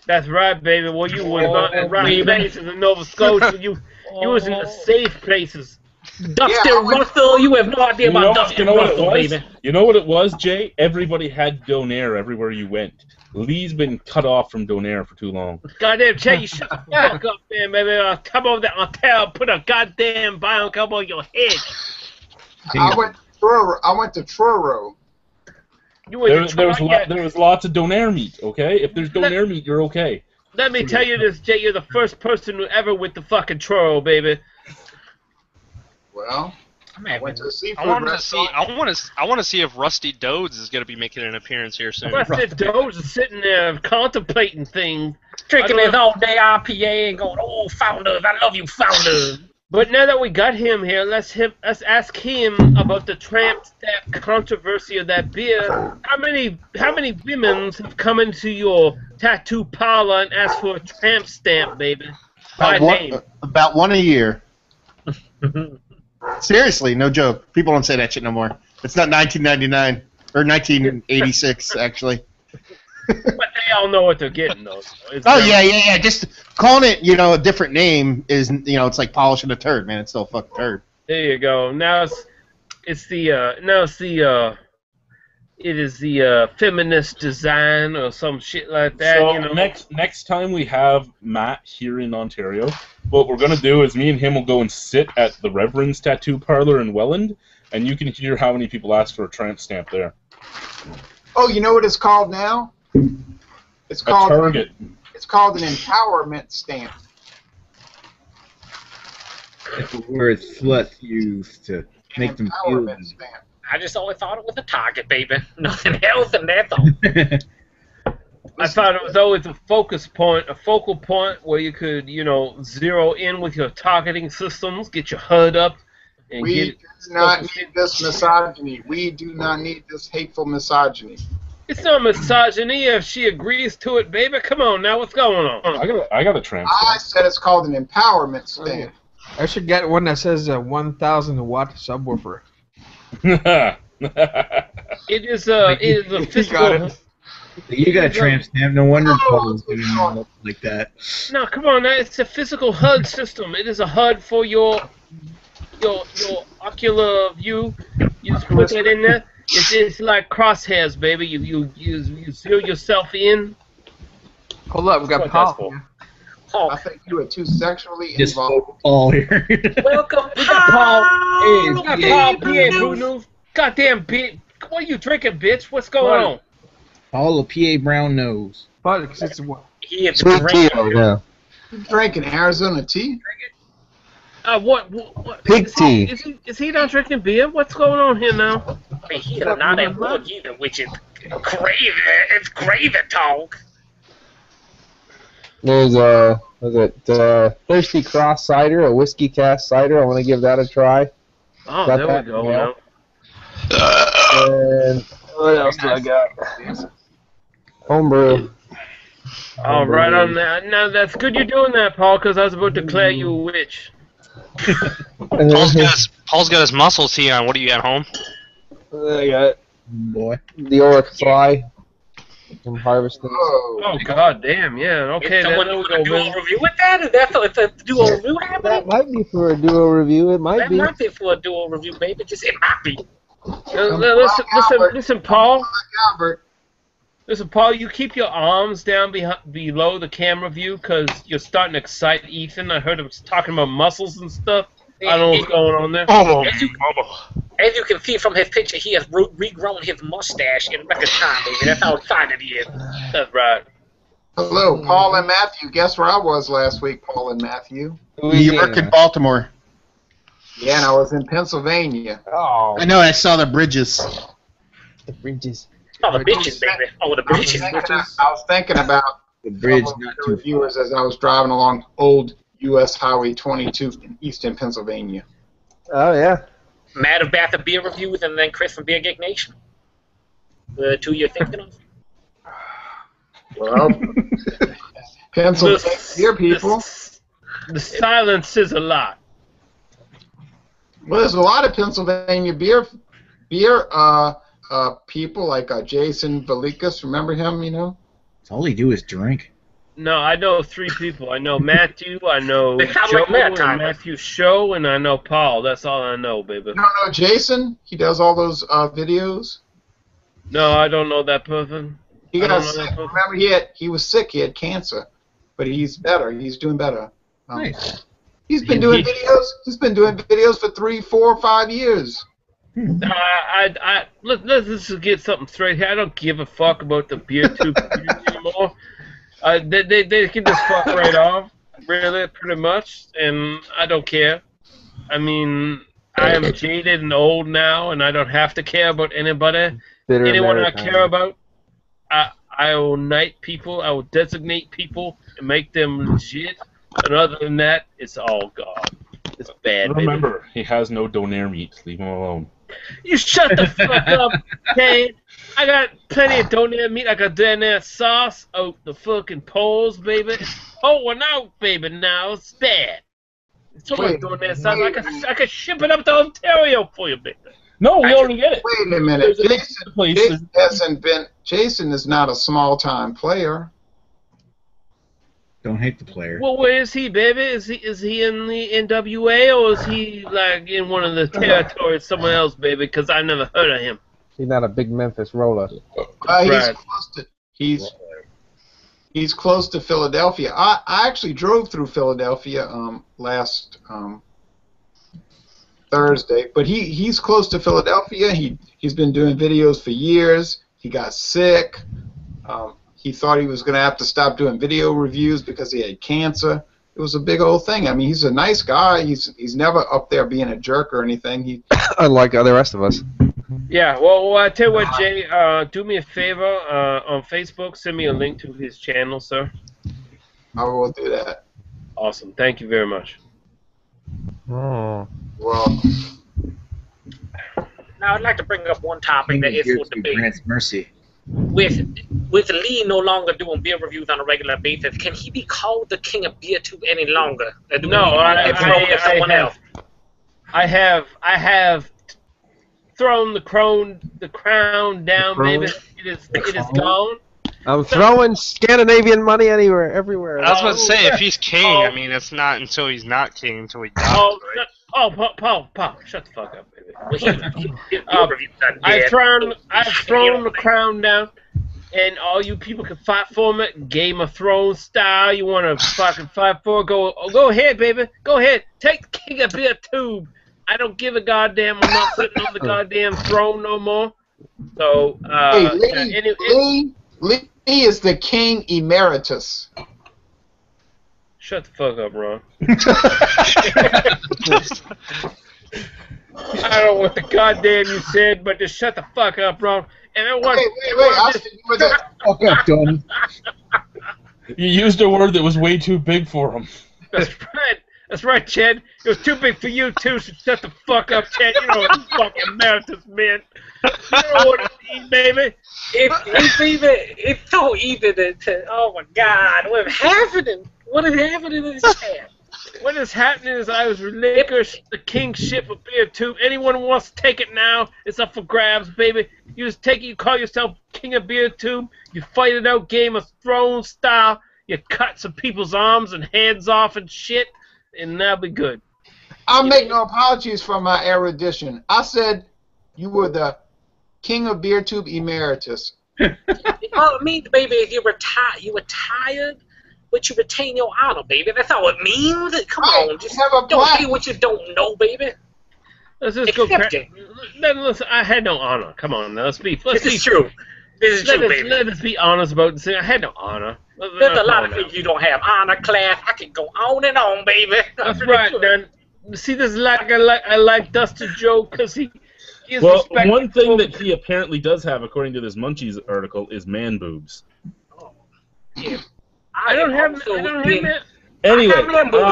That's right, baby. Well, you were not in right places in Nova Scotia. You was in the safe places. Dusty Russell, you have no idea about Dusty Russell, baby. You know what it was, Jay? Everybody had Donair everywhere you went. Lee's been cut off from Donair for too long. Goddamn, Jay, you shut the fuck up, man, baby. I'll come over there, put a goddamn bionic elbow on your head. I went to Truro. There was lots of Donair meat, okay? If there's Donair meat, you're okay. Let me tell you this, Jay. You're the first person who ever went to fucking Truro, baby. Well, I went to a seafood I want to see if Rusty Dodes is going to be making an appearance here soon. Rusty Dodes is sitting there contemplating things. Drinking his all-day IPA and going, "Oh, Founders, I love you, Founders." But now that we got him here, let's ask him about the tramp stamp controversy of that beer. How many women have come into your tattoo parlor and asked for a tramp stamp, baby? By name. About one a year. Seriously, no joke. People don't say that shit no more. It's not 1999 or 1986 actually. But they all know what they're getting, though. Yeah. Just calling it, a different name is, it's like polishing a turd, man. It's still a fucking turd. There you go. Now it is the feminist design or some shit like that. So next time we have Matt here in Ontario, what we're gonna do is me and him will go and sit at the Reverend's Tattoo Parlor in Welland, and you can hear how many people ask for a tramp stamp there. Oh, you know what it's called now? It's called Target. It's called an empowerment stamp. It's a word sluts use to make them feel Empowerment stamp. I just always thought it was a target, baby. Nothing else, and that's all. I thought it was always a focal point where you could, zero in with your targeting systems, get your HUD up, and We get do not need this misogyny. We do not need this hateful misogyny. It's not misogyny if she agrees to it, baby. Come on now, what's going on? I got a tramp I stamp. said it's called an empowerment stamp. I should get one that says 1,000 watt subwoofer. It is a physical. You got a tramp stamp. No wonder Paul's doing it like that. No, come on, it's a physical HUD system. It is a HUD for your ocular view. You just put it in there. It's like crosshairs, baby. You zero yourself in. Hold up, we got Paul. I think you were too sexually Just involved. Paul here. Welcome, We got Paul. Hey, We got yeah. Paul PA Blue News. Goddamn bitch. What are you drinking, bitch? What's going on? Paul, a PA brown nose. But because it's what? He is Sweet great. tea, yeah. You drinking Arizona tea? What Pig is tea. Is he not drinking beer? What's going on here now? I mean, he is not at work either, which is crazy. It's crazy talk. There's Thirsty Cross cider, a whiskey cask cider. I want to give that a try. Oh, Got there that? we go. Yeah. Now. And what else do I got? Homebrew. Oh, right on that. Now that's good you're doing that, Paul, because I was about to declare you a witch. And then Paul's got his muscle tee on. What do you got home? I got Boy. the Auric Fly from Harvesting. Oh, Oh, god damn, yeah. Okay, Is then someone there we going to go, do man. a review with that? Is that for a dual review That happening? might be for a duo review. It might That be. might be for a dual review, baby. Just it might be. Listen, Paul. Albert. Listen, Paul, you keep your arms down below the camera view because you're starting to excite Ethan. I heard him talking about muscles and stuff. I don't know what's going on there. Oh, As you can see from his picture, he has regrown his mustache in record time, baby. That's how excited he is. That's right. Hello, Paul and Matthew. Guess where I was last week, Paul and Matthew? New York and Baltimore. Yeah, and I was in Pennsylvania. Oh, I know, I saw the bridges. the bridges. Oh, the bitches, baby. Oh, the bitches. I was thinking about The bridge some of not the too reviewers as I was driving along old U.S. Highway 22 in eastern Pennsylvania. Oh yeah. Matt of Bath of Beer Reviews, and then Chris from Beer Geek Nation. The two you're thinking of? Well, Pennsylvania beer people. The silence is a lot. Well, there's a lot of Pennsylvania beer people like Jason Velikas. Remember him? You know. All he do is drink. No, I know three people. I know Matthew, I know They sound Joe like Matt and timers. Matthew's show, and I know Paul. That's all I know, baby. You don't know Jason? He does all those videos. No, I don't know that person. He I got don't know sick. that person. Remember, he was sick. He had cancer, but he's better. He's doing better. Nice. He's been doing videos. He's been doing videos for 3, 4, 5 years. Let's just get something straight here. I don't give a fuck about the beer tube anymore. They can just fuck right off, really, pretty much, and I don't care. I mean, I am jaded and old now, and I don't have to care about anybody. Bitter Anyone I Americana. care about, I will knight people, I will designate people, and make them legit. And other than that, it's all gone. It's bad, baby. Remember, he has no donair meat. Leave him alone. You shut the fuck up, Kane. I got plenty of donair meat. I got donair sauce out the fucking poles, baby. Oh, out, baby, now. It's bad. So much donair sauce. I could ship it up to Ontario for you, baby. No, we already get it. Wait a minute. Jason is not a small-time player. Don't hate the player. Well, where is he, baby? Is he in the NWA, or is he like in one of the territories somewhere else, baby? Because I never heard of him. He's not a big Memphis roller. He's close to Philadelphia. I actually drove through Philadelphia last Thursday, but he's close to Philadelphia. He's been doing videos for years. He got sick. He thought he was going to have to stop doing video reviews because he had cancer. It was a big old thing. I mean, he's a nice guy. He's never up there being a jerk or anything. Unlike the rest of us. Yeah, well, I tell you what, Jay, do me a favor on Facebook, send me a link to his channel, sir. I will do that. Awesome, thank you very much. Oh. Well, now I'd like to bring up one topic that is for debate. Grants mercy. With Lee no longer doing beer reviews on a regular basis, can he be called the king of beer tube any longer? No, I have thrown the crown down, baby. It is gone. I'm throwing Scandinavian money everywhere. I was about to say, if he's king, I mean, it's not until he's not king until he dies, right? Paul, shut the fuck up, baby. I've thrown the crown down, and all you people can fight for it, Game of Thrones style. You want to fucking fight for it? Go ahead, baby. Go ahead. Take the king of beer tube. I don't give a goddamn. I'm not sitting on the goddamn throne no more. So, Lee is the king emeritus. Shut the fuck up, Ron. I don't know what the goddamn you said, but just shut the fuck up, Ron. And Fuck up, Tony. You used a word that was way too big for him. That's right, Chad. It was too big for you, too, so shut the fuck up, Chad. You know what fucking emeritus meant. You know what it means, baby. It's so easy to oh my God, what is happening? What is happening in this chat? What is happening is I was relinquished the kingship of beer tube. Anyone who wants to take it now, it's up for grabs, baby. You just take it, you call yourself king of beer tube, you fight it out Game of Thrones style, you cut some people's arms and hands off and shit, and that'll be good. I'll make no apologies for my erudition. I said you were the king of beer tube emeritus. All it means, baby, is you retired, but you retain your honor, baby. That's all it means. Come on, just don't say what you don't know, baby. Let's just go. Listen, I had no honor. Come on, now, let's be. This is true, baby. Let us be honest about this. I had no honor. There's a lot of things you don't have. Honor, class. I can go on and on, baby. That's right, man. See, this is like I like Dusty Joe because he is well, one thing that he apparently does have, according to this Munchies article, is man boobs. Oh, yeah. I don't have that. Anyway, I remember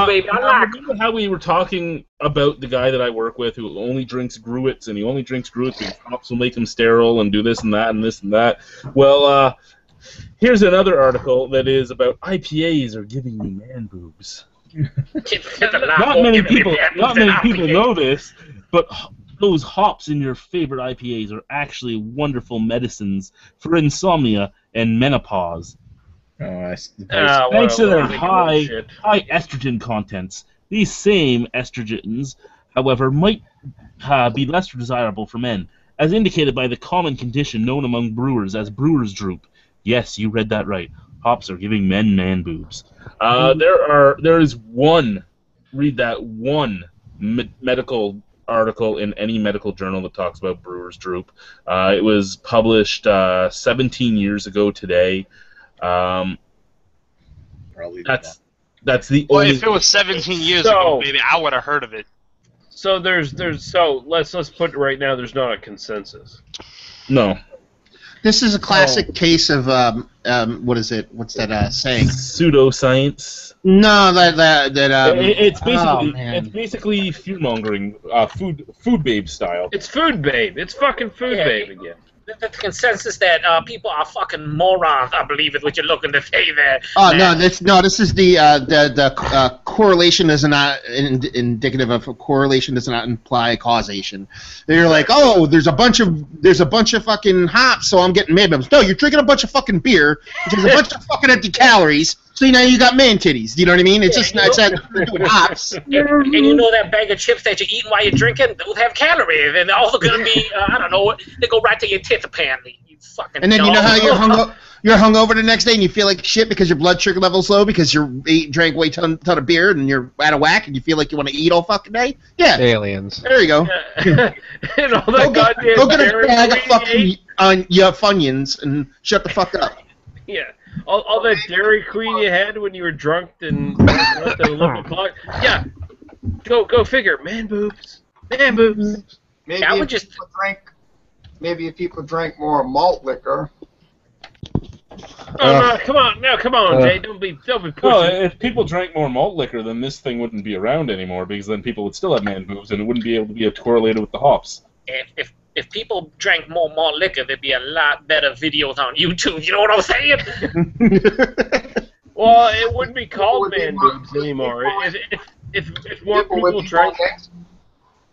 how we were talking about the guy that I work with who only drinks Gruits, and he only drinks Gruits because cops will make him sterile and do this and that and this and that. Well, here's another article that is about IPAs are giving you man boobs. Not many people know this, but those hops in your favorite IPAs are actually wonderful medicines for insomnia and menopause. Thanks to their high estrogen contents. These same estrogens, however, might be less desirable for men, as indicated by the common condition known among brewers as brewer's droop. Yes, you read that right. Hops are giving men man boobs. There is one medical article in any medical journal that talks about brewer's droop. It was published 17 years ago today. That's the only. If it was 17 years ago, maybe I would have heard of it. So let's put it right now. There's not a consensus. No. This is a classic case of what is it? What's that saying? Pseudoscience. No, it's basically fear mongering, food babe style. It's food babe. It's fucking food babe again. The consensus that people are fucking morons, I believe, is what you're looking to say there. Oh This is the correlation is not indicative of correlation does not imply causation. They're like, oh, there's a bunch of fucking hops, so I'm getting man boobs. No, you're drinking a bunch of fucking beer, which is a bunch of fucking empty calories. So now you got man titties. Do you know what I mean? It's just not doing hops. And you know that bag of chips that you're eating while you're drinking, those have calories, and they're also gonna be I don't know, they go right to your tits apparently. You fucking. And then you know how you're hungover the next day and you feel like shit because your blood sugar level's low because you drank way ton of beer and you're out of whack and you feel like you want to eat all fucking day. Yeah. Aliens. There you go. And all that go get a bag of fucking Funyuns and shut the fuck up. Yeah. All that Dairy Queen you had when you were drunk and at 11 o'clock. Yeah. Go figure. Man boobs. Man boobs. Maybe if people drank more malt liquor. Oh, no, come on, Jay. Don't be pushing. No, if people drank more malt liquor, then this thing wouldn't be around anymore because then people would still have man boobs and it wouldn't be able to be correlated with the hops. If people drank more malt liquor, there'd be a lot better videos on YouTube. You know what I'm saying? Well, it wouldn't be called man boobs anymore. If more people drank,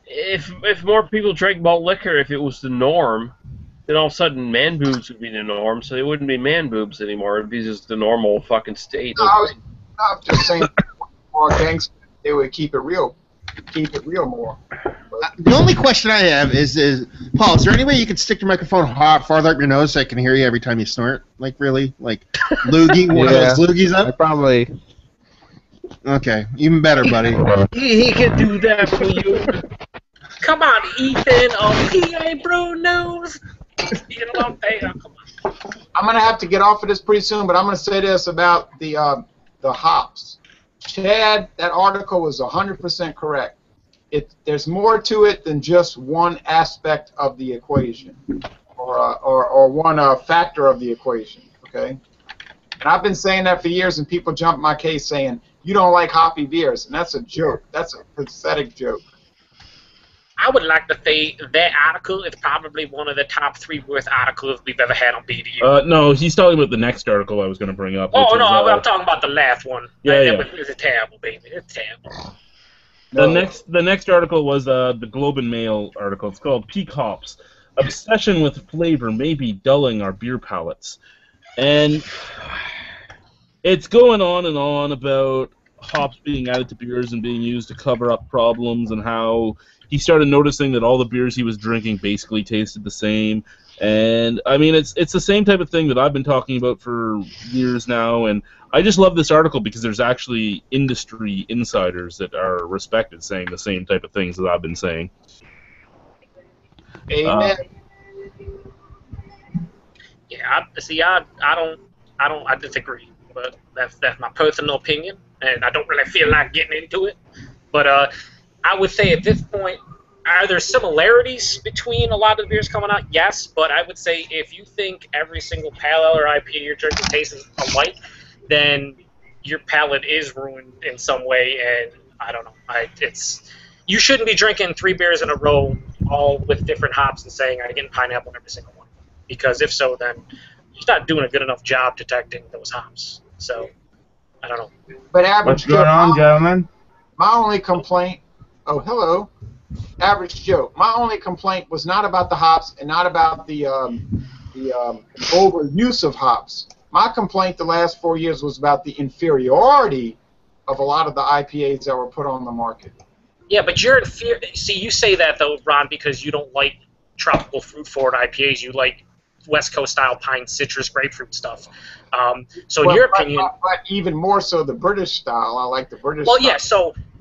if more people drank malt liquor, if it was the norm, then all of a sudden man boobs would be the norm. So it wouldn't be man boobs anymore. It'd be just the normal fucking state. I'm just saying, more gangsters, they would keep it real more. The only question I have is Paul, is there any way you can stick your microphone farther up your nose so I can hear you every time you snort? Like, really? Like, loogie? One of those loogies up? I probably... Okay, even better, buddy. He can do that for you. Come on, Ethan, he ain't Bruno's. You know what I'm saying? Come on. I'm going to have to get off of this pretty soon, but I'm going to say this about the hops. Chad, that article was 100% correct. There's more to it than just one aspect of the equation or one factor of the equation, okay? And I've been saying that for years, and people jump my case saying, you don't like hoppy beers, and that's a joke. That's a pathetic joke. I would like to say that article is probably one of the top 3 worst articles we've ever had on BDU. No, he's talking about the next article I was going to bring up. Oh, no, I'm talking about the last one. It's terrible, baby. It's terrible. The next article was the Globe and Mail article. It's called Peak Hops. Obsession with flavor may be dulling our beer palates. And it's going on and on about hops being added to beers and being used to cover up problems and how he started noticing that all the beers he was drinking basically tasted the same. And, I mean, it's the same type of thing that I've been talking about for years now, and I just love this article because there's actually industry insiders that are respected saying the same type of things that I've been saying. Amen. I disagree, but that's my personal opinion, and I don't really feel like getting into it. But I would say at this point, are there similarities between a lot of the beers coming out? Yes, but I would say if you think every single pale ale or IPA you're drinking tastes alike, then your palate is ruined in some way, and I don't know. You shouldn't be drinking 3 beers in a row, all with different hops, and saying I'm getting pineapple in every single one. Because if so, then you're not doing a good enough job detecting those hops. So, I don't know. But average What's going on, gentlemen? My only complaint... Oh, hello. Average Joe. My only complaint was not about the hops and not about the overuse of hops. My complaint the last 4 years was about the inferiority of a lot of the IPAs that were put on the market. Yeah, but you're inferior. See, you say that though, Ron, because you don't like tropical fruit forward IPAs. You like West Coast style pine, citrus, grapefruit stuff. So in your opinion, but even more so the British style. I like the British. Well, style. yeah.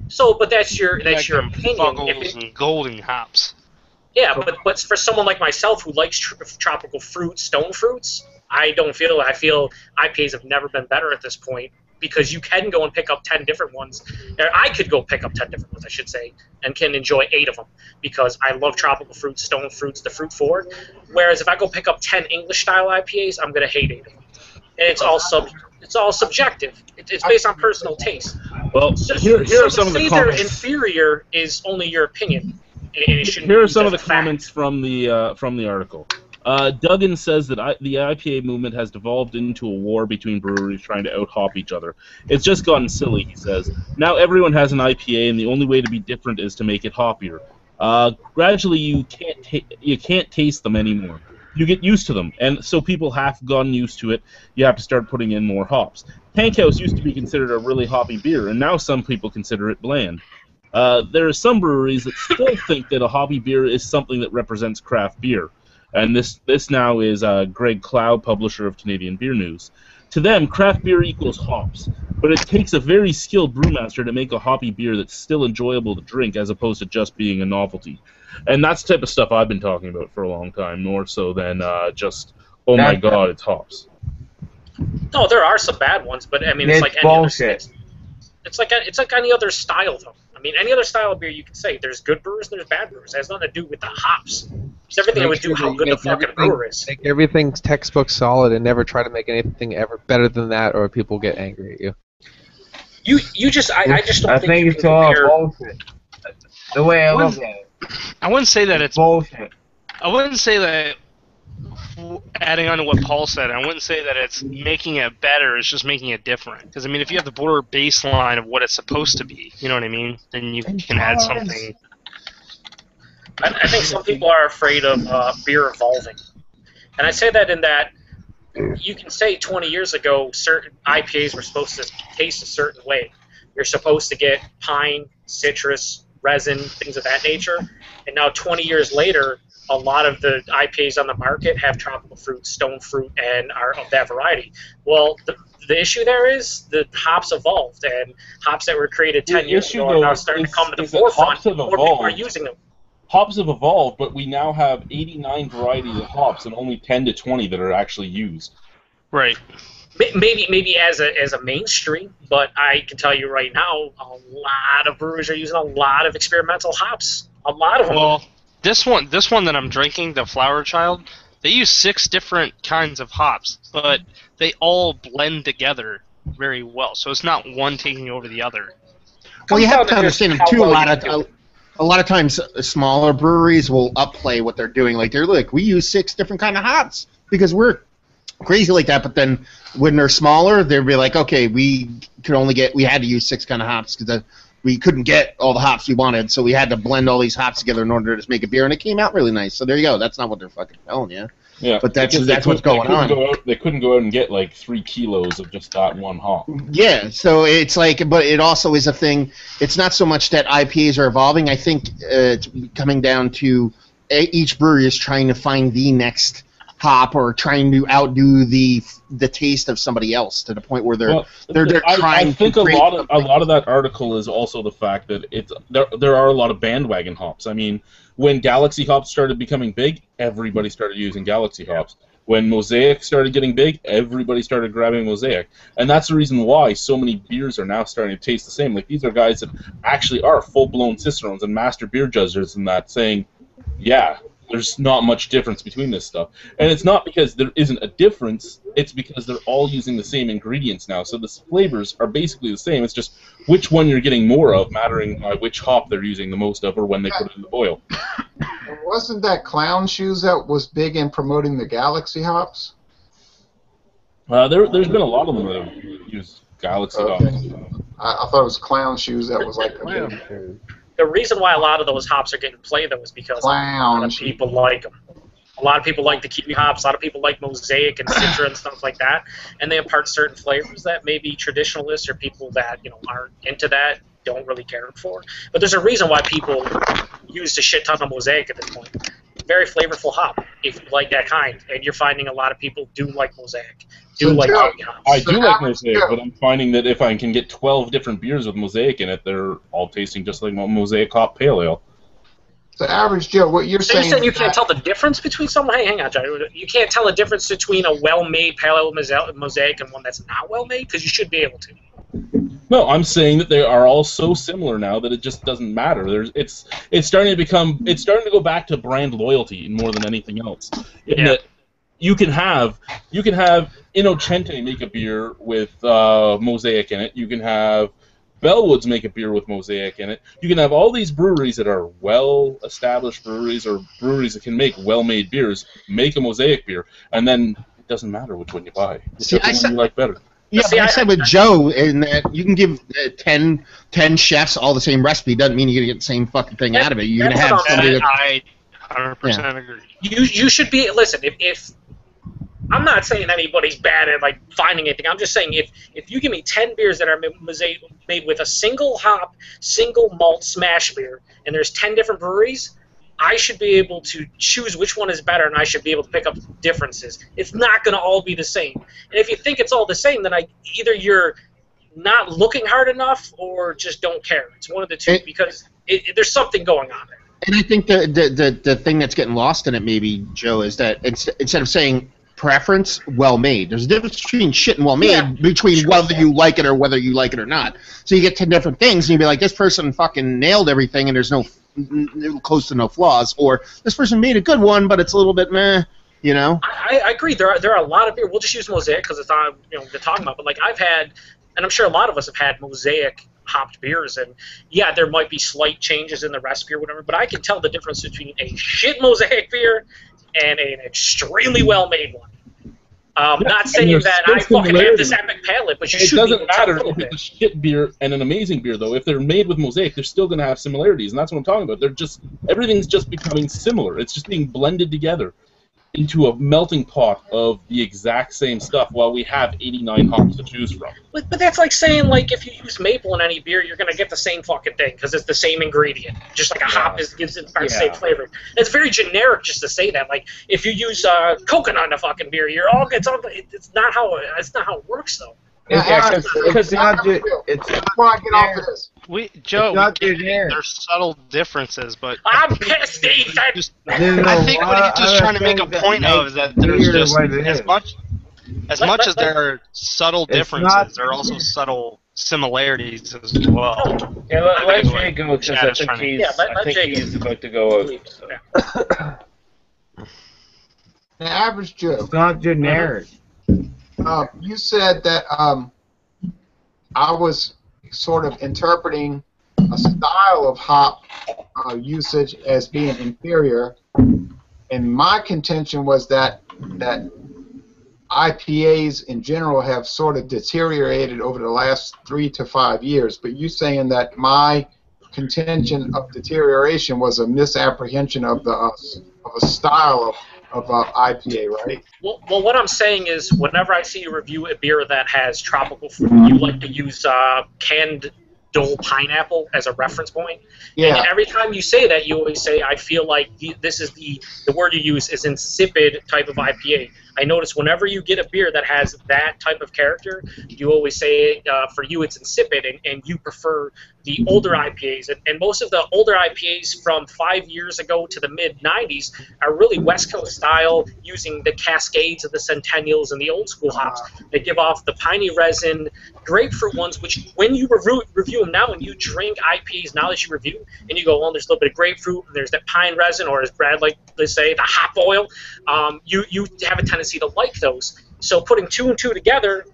So, but that's your opinion. Fuggles and golden hops. Yeah, but for someone like myself who likes tropical fruit, stone fruits, I feel IPAs have never been better at this point because you can go and pick up 10 different ones. Or I could go pick up 10 different ones, I should say, and can enjoy 8 of them because I love tropical fruits, stone fruits, the fruit forward. Whereas if I go pick up 10 English-style IPAs, I'm going to hate 8 of them. And it's all subjective. It's based on personal taste. Well, So, here are so some of the to say they're comments. inferior is only your opinion. And it shouldn't Here be are some of used the as a fact. comments from the article. Duggan says that the IPA movement has devolved into a war between breweries trying to out-hop each other. It's just gotten silly, he says. Now everyone has an IPA, and the only way to be different is to make it hoppier. Gradually, you can't taste them anymore. You get used to them, and so people have gotten used to it. You have to start putting in more hops. Tank House used to be considered a really hoppy beer, and now some people consider it bland. There are some breweries that still think that a hoppy beer is something that represents craft beer. And this now is Greg Cloud, publisher of Canadian Beer News. To them, craft beer equals hops, but it takes a very skilled brewmaster to make a hoppy beer that's still enjoyable to drink as opposed to just being a novelty. And that's the type of stuff I've been talking about for a long time, more so than just, oh my god, it's hops. No, there are some bad ones, but I mean, it's like any bullshit. It's like any other style, though. I mean, any other style of beer you can say. There's good brewers and there's bad brewers. It has nothing to do with the hops. It's everything to do with how good the fucking brewer is. Make everything textbook solid and never try to make anything ever better than that, or people get angry at you. You just I just don't think you it's can all compare. bullshit. The way I look at it. I wouldn't say that it's Bullshit. I wouldn't say that. Adding on to what Paul said, I wouldn't say that it's making it better. It's just making it different. Because I mean, if you have the border baseline of what it's supposed to be, you know what I mean, then you can add something. I think some people are afraid of beer evolving, and I say that in that you can say 20 years ago certain IPAs were supposed to taste a certain way. You're supposed to get pine, citrus, resin, things of that nature, and now 20 years later, a lot of the IPAs on the market have tropical fruit, stone fruit, and are of that variety. Well, the issue there is the hops evolved, and hops that were created 10 years ago are now starting to come to the forefront. More people are using them. Hops have evolved, but we now have 89 varieties of hops and only 10 to 20 that are actually used. Right. Maybe as a mainstream, but I can tell you right now, a lot of brewers are using a lot of experimental hops. A lot of them. Well, this one that I'm drinking, the Flower Child, they use 6 different kinds of hops, but they all blend together very well. So it's not one taking over the other. Well, you have to understand too. A lot of times, smaller breweries will upplay what they're doing. Like they're like, we use 6 different kind of hops because we're crazy like that. But then when they're smaller, they'll be like, okay, we had to use 6 kind of hops because we couldn't get all the hops we wanted, so we had to blend all these hops together in order to make a beer, and it came out really nice. So there you go. That's not what they're fucking telling you. Yeah, but that's what's going on. They couldn't go out and get like 3 kilos of just that one hop. Yeah, so it's like, but it also is a thing. It's not so much that IPAs are evolving. I think it's coming down to each brewery is trying to find the next hop or trying to outdo the taste of somebody else to the point where they're trying. I think a lot of that article is also the fact that there are a lot of bandwagon hops. I mean, when Galaxy hops started becoming big, everybody started using Galaxy hops. When Mosaic started getting big, everybody started grabbing Mosaic, and that's the reason why so many beers are now starting to taste the same. Like these are guys that actually are full-blown cicerones and master beer judges, and that saying, yeah. There's not much difference between this stuff. And it's not because there isn't a difference, it's because they're all using the same ingredients now. So the flavors are basically the same. It's just which one you're getting more of, mattering which hop they're using the most of or when they put it in the boil. Wasn't that Clown Shoes that was big in promoting the Galaxy hops? There's been a lot of them that have used Galaxy hops. I thought it was Clown Shoes that was like a big... The reason why a lot of those hops are getting played, though, is because a lot of people like them. A lot of people like the kiwi hops. A lot of people like Mosaic and Citra and stuff like that. And they impart certain flavors that maybe traditionalists or people that aren't into that don't really care for. But there's a reason why people use a shit ton of Mosaic at this point. Very flavorful hop, if you like that kind. And you're finding a lot of people do like Mosaic. Like hops. I do like Mosaic, but I'm finding that if I can get 12 different beers with Mosaic in it, they're all tasting just like Mosaic Hop Pale Ale. So Average Joe, what you're So you're saying saying you is can't that- tell the difference between someone? Hang on, John. You can't tell the difference between a well-made parallel mosaic and one that's not well-made? Because you should be able to. No, I'm saying that they are all so similar now that it just doesn't matter. It's starting to go back to brand loyalty more than anything else. In that you can have Innocente make a beer with mosaic in it. You can have Bellwoods make a beer with mosaic in it. You can have all these breweries that are well-established breweries or breweries that can make well-made beers make a mosaic beer, and then it doesn't matter which one you buy. Whichever one you like better. Yeah, but I said with Joe, in that you can give 10 chefs all the same recipe. Doesn't mean you're going to get the same fucking thing out of it. You're going to have somebody that... I 100% agree. You should be... Listen, if I'm not saying anybody's bad at like finding anything. I'm just saying if you give me 10 beers that are made with a single hop, single malt smash beer, and there's 10 different breweries, I should be able to choose which one is better, and I should be able to pick up differences. It's not going to all be the same. And if you think it's all the same, then either you're not looking hard enough or just don't care. It's one of the two, because there's something going on there. And I think the thing that's getting lost in it, maybe, Joe, is that instead of saying preference, well made. There's a difference between shit and well made, between whether you like it or whether you like it or not. So you get 10 different things, and you'd be like, this person fucking nailed everything, and there's close to no flaws, or this person made a good one, but it's a little bit meh, you know. I agree. There are a lot of beer. We'll just use Mosaic because it's not they're talking about. But like I've had, and I'm sure a lot of us have had Mosaic hopped beers, and yeah, there might be slight changes in the recipe or whatever, but I can tell the difference between a shit Mosaic beer and an extremely well made one. Not saying that I fucking have this epic palate, but you should be able to tell a little bit. It's a shit beer and an amazing beer, though. If they're made with Mosaic, they're still going to have similarities, and that's what I'm talking about. Everything's just becoming similar. It's just being blended together into a melting pot of the exact same stuff while we have 89 hops to choose from. But that's like saying, like, if you use maple in any beer, you're going to get the same fucking thing because it's the same ingredient. Just like a hop gives it the same flavor. It's very generic just to say that. Like, if you use coconut in a fucking beer, it's not how it works, though. It's not before I get off of this. There's subtle differences, but I'm pissed, Ethan. I think what he's just trying to make a point of is that there's just as much as there are subtle differences, there are also subtle similarities as well. Yeah, let Jay go because I think he's about to go out. So. The Average Joe. It's not generic. You said that I was sort of interpreting a style of hop usage as being inferior, and my contention was that IPAs in general have sort of deteriorated over the last 3 to 5 years. But you saying that my contention of deterioration was a misapprehension of a style of IPA, right? Well, what I'm saying is, whenever I see you review a beer that has tropical fruit, you like to use canned Dole pineapple as a reference point. Yeah. And every time you say that, you always say, I feel like this is the word you use is insipid type of IPA. I notice whenever you get a beer that has that type of character, you always say for you it's insipid, and you prefer the older IPAs. And most of the older IPAs from 5 years ago to the mid-'90s are really West Coast style, using the Cascades of the Centennials and the old school hops. They give off the piney resin, grapefruit ones, which when you review them now, when you drink IPAs now that you review, and you go, well, there's a little bit of grapefruit, and there's that pine resin, or as Brad like to say, the hop oil, you have a tendency to like those. So putting 2 and 2 together,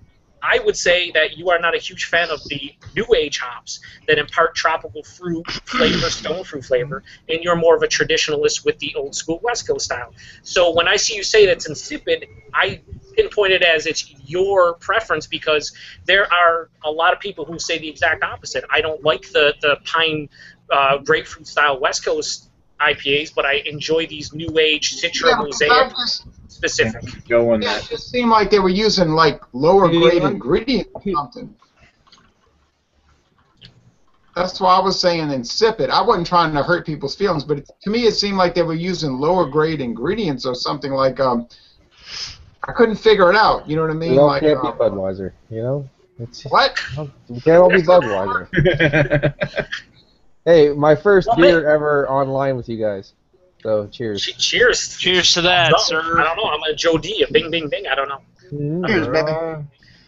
I would say that you are not a huge fan of the new age hops that impart tropical fruit flavor, stone fruit flavor, and you're more of a traditionalist with the old school West Coast style. So when I see you say that's insipid, I pinpoint it as it's your preference, because there are a lot of people who say the exact opposite. I don't like the pine grapefruit style West Coast IPAs, but I enjoy these new age Citra Mosaic specific. It just seemed like they were using like lower grade ingredients or something. That's why I was saying insipid. I wasn't trying to hurt people's feelings, but to me it seemed like they were using lower grade ingredients or something like I couldn't figure it out. You know what I mean? We all like can't be Budweiser, you know? What? We can't all be Budweiser. Hey, my first Well, beer ever online with you guys. So cheers. Cheers. Cheers to that, No, sir. I don't know. I'm a Joe D, a bing, bing, bing. I don't know. Cheers, baby.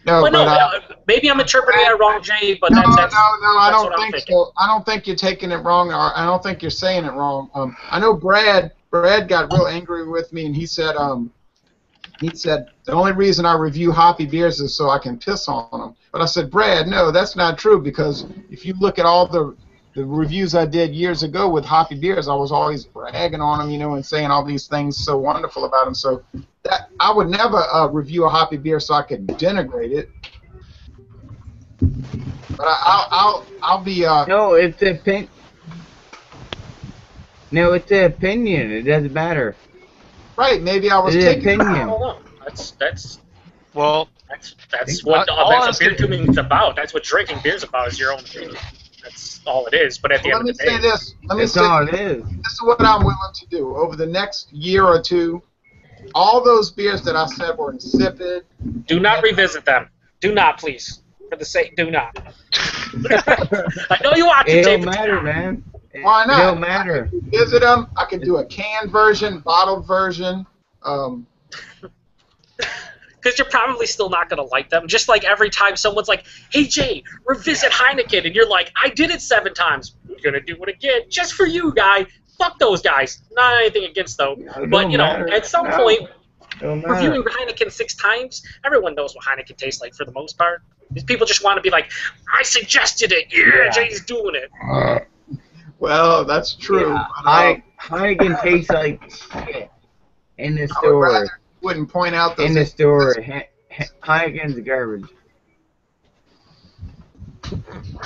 No, Well, no, but maybe I'm interpreting that wrong, Jay. But no, that's I that's don't what I'm think thinking. so. I don't think you're taking it wrong, or I don't think you're saying it wrong. I know Brad got real angry with me, and he said the only reason I review hoppy beers is so I can piss on them. But I said, Brad, no, that's not true, because if you look at all the reviews I did years ago with hoppy beers, I was always bragging on them, and saying all these things so wonderful about them. So that I would never review a hoppy beer so I could denigrate it. But I'll be. No, it's an opinion. It doesn't matter. Right, maybe I was It's an taking. I opinion. don't know. That's Well, what all I that's was what beer gonna- tubing is about. That's what drinking beer is about. Is your own opinion. That's all it is. But at the Let end me of the say day, this. Let me That's say all it is. this is what I'm willing to do over the next year or two. All those beers that I said were insipid. do not revisit them. Do not, please. For the sake, do not. I know you watch It it, Jay. don't but do matter, not. man. Why not? It don't matter. Visit them. I can do a canned version, bottled version. Because you're probably still not going to like them. Just like every time someone's like, hey, Jay, revisit Heineken. And you're like, I did it 7 times. I'm going to do it again. Just for you, guy. Fuck those guys. Not anything against them. It But, don't matter. at some No. point, Don't matter. reviewing Heineken 6 times, everyone knows what Heineken tastes like for the most part. These people just want to be like, I suggested it. Yeah, Jay's doing it. Well, that's true. Yeah, But, Heineken tastes like shit in the I would store. rather you wouldn't point out those. In the store, Heineken's garbage.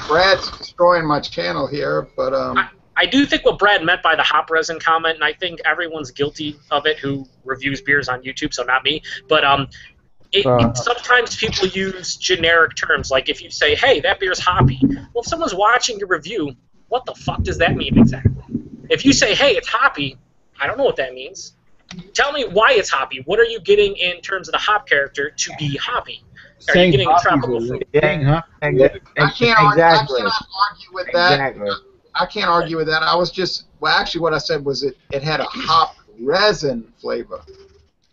Brad's destroying my channel here, but I do think what Brad meant by the hop resin comment, and I think everyone's guilty of it who reviews beers on YouTube, so not me, but sometimes people use generic terms, like if you say, hey, that beer's hoppy. Well, if someone's watching your review, what the fuck does that mean exactly? If you say, hey, it's hoppy, I don't know what that means. Tell me why it's hoppy. What are you getting in terms of the hop character to be hoppy? Are you getting a tropical fruit? I can't argue with that. Exactly. I can't argue with that. I was just, well, actually what I said was it had a hop resin flavor.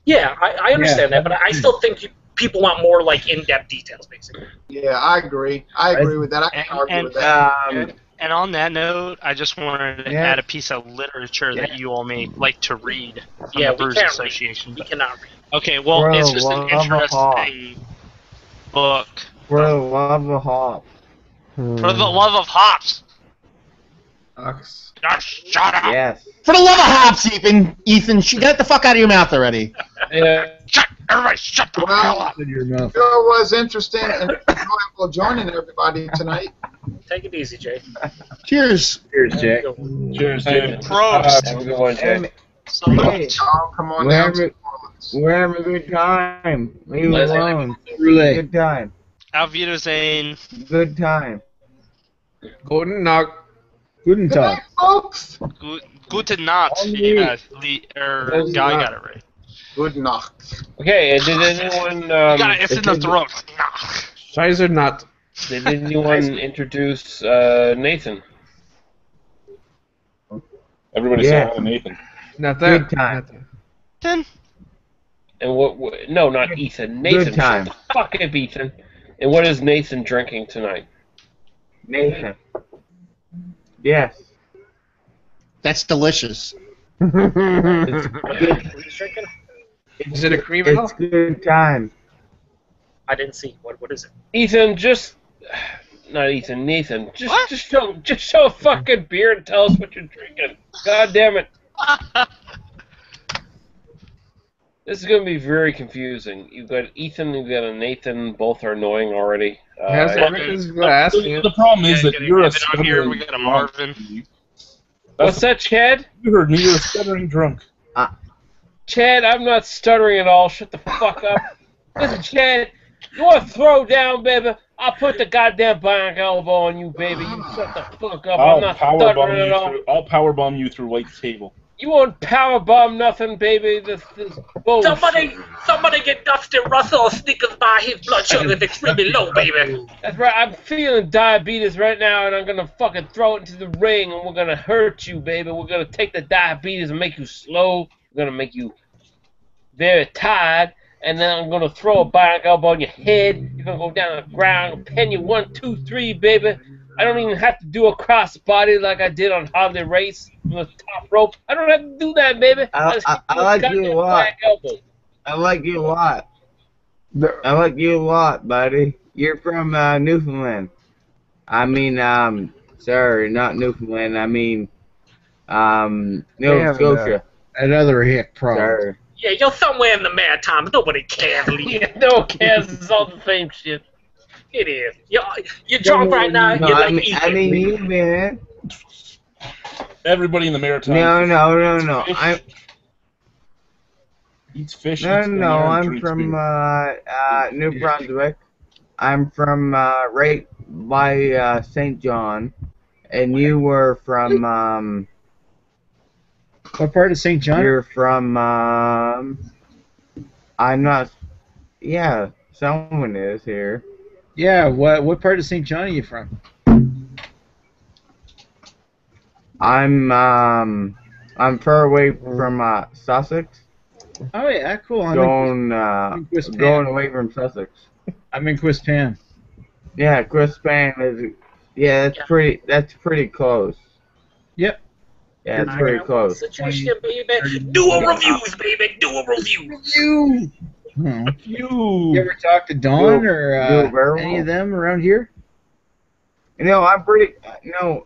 Yeah, I understand that, but I still think people want more like in-depth details, basically. Yeah, I agree. I agree with that. I can't argue with that. And on that note, I just wanted to add a piece of literature that you all may like to read from the Brewers Association. We cannot read. Okay, well, For it's the just an love of interesting book. For the love of hop. For the love of hops. Shut up. Yes. For the love of hops, Ethan, get the fuck out of your mouth already. Everybody shut the hell up. Your mouth. Sure was interesting and enjoyable joining everybody tonight. Take it easy, Jay. Cheers. Cheers, Jay. Cheers, Jay. Prost. Have a good one, Jay. Hey, Oh, come on we're down. having a good time. Leave it alone. Roulette. Good time. Auf Wiedersehen. Good time. Guten Nacht. Guten Tag. Folks. Gute Nacht. Yeah, Guy got it right. Good night. Okay, did anyone... It's in the throat. Scheiße Nacht. Did anyone introduce Nathan? Everybody say hi to Nathan. Not Good that. time. Nathan? And what? No, not Ethan. Nathan. Good time. Shut the fuck up, Ethan. And what is Nathan drinking tonight? Nathan. Yes. That's delicious. It's good. What are you drinking? Is it a cream ale? It's good time. I didn't see. What is it? Ethan, not Ethan. Nathan. Just show a fucking beer and tell us what you're drinking. God damn it. This is going to be very confusing. You've got Ethan, you've got a Nathan. Both are annoying already. The problem is that you're a on here. We got a Marvin. What's that, Chad? You heard me. You're a stuttering drunk. Chad, I'm not stuttering at all. Shut the fuck up. Listen, Chad, you want to throw down, baby? I'll put the goddamn bionic elbow on you, baby. You shut the fuck up. I'm not stuttering at all. I'll powerbomb you through White's table. You won't powerbomb nothing, baby. This bullshit. Somebody get Dustin Russell Snickers by. His blood sugar is extremely low, baby. That's right. I'm feeling diabetes right now, and I'm gonna fucking throw it into the ring, and we're gonna hurt you, baby. We're gonna take the diabetes and make you slow. We're gonna make you very tired, and then I'm gonna throw a bionic elbow on your head. You're gonna go down on the ground, pin you 1, 2, 3, baby. I don't even have to do a crossbody like I did on Harley Race with the top rope. I don't have to do that, baby. I like you a lot. I like you a lot. I like you a lot, buddy. You're from Newfoundland. I mean, sorry, not Newfoundland. I mean, Nova Scotia. Another hick problem. Sorry. Yeah, you're somewhere in the Maritimes. Nobody cares, Lee. Yeah, no one cares. It's all the same shit. It is. You're drunk right now. No, You're I like mean, you, man. Everybody in the Maritimes. No. Eats fish. No. I'm from New Brunswick. I'm from right by St. John, and you were from What part of St. John? You're from I'm not. Yeah, someone is here. Yeah, what part of St. John are you from? I'm far away from Sussex. Oh yeah, cool. Going away from Sussex. I'm in Quispan. Yeah, Quispan is. Yeah, that's pretty close. Yep. Yeah, it's pretty close. Situation, baby. Do a reviews, baby. Do a review. You ever talk to Dawn or any of them around here? No, I'm pretty.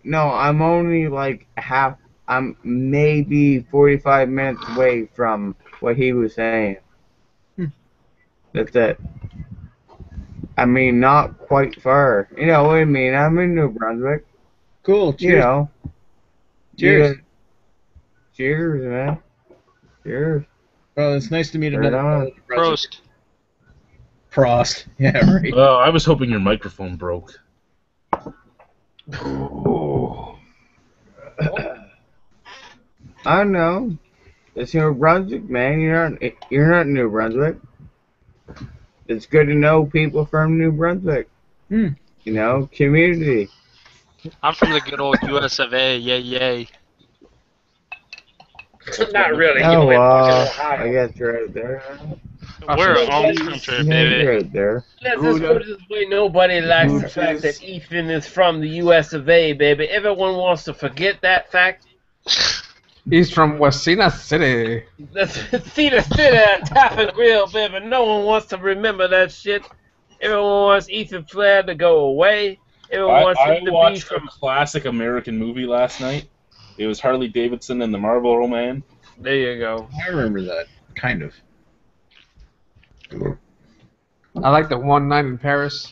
No, I'm only like half. I'm maybe 45 minutes away from what he was saying. That's it. I mean, not quite far. You know what I mean? I'm in New Brunswick. Cool. Cheers. You know. Cheers. Cheers, man. Cheers. Well, it's nice to meet another. Prost. Prost. Yeah, right. Oh, I was hoping your microphone broke. I know. It's New Brunswick, man. You're not New Brunswick. It's good to know people from New Brunswick. You know, community. I'm from the good old US of A. Yay, yay. Not really. Oh, I guess you're right there. We're home country, baby. You're right there. Let's just put it this way. Nobody likes the fact that Ethan is from the US of A, baby. Everyone wants to forget that fact. He's from Wasena City. That's Cedar City at Tap and Grill, baby. No one wants to remember that shit. Everyone wants Ethan Flair to go away. Everyone wants him to be watched from... a classic American movie last night. It was Harley Davidson and the Marlboro Man. There you go. I remember that, kind of. I like the One Night in Paris.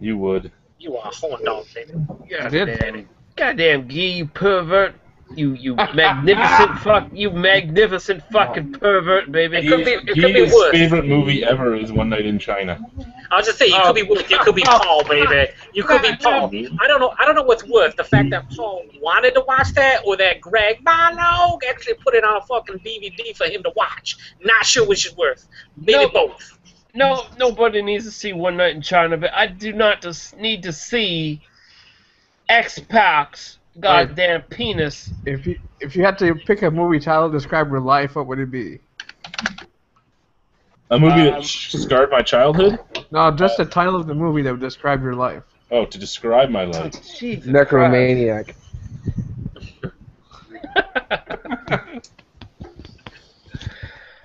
You would. You are a horn dog, baby. I did. Goddamn gee, you pervert. You magnificent you magnificent fucking pervert, baby. It could be His worse. favorite movie ever is One Night in China. I'll just say you could be worse. You could be Paul, baby. You could be Paul. I don't know what's worse, the fact that Paul wanted to watch that or that Greg Barlow actually put it on a fucking DVD for him to watch. Not sure which is worse. Maybe both. No, nobody needs to see One Night in China, but I do not need to see X-Pac's goddamn penis. If you had to pick a movie title to describe your life, what would it be? A movie that scarred my childhood? No, just the title of the movie that would describe your life. Oh, to describe my life. Necromaniac.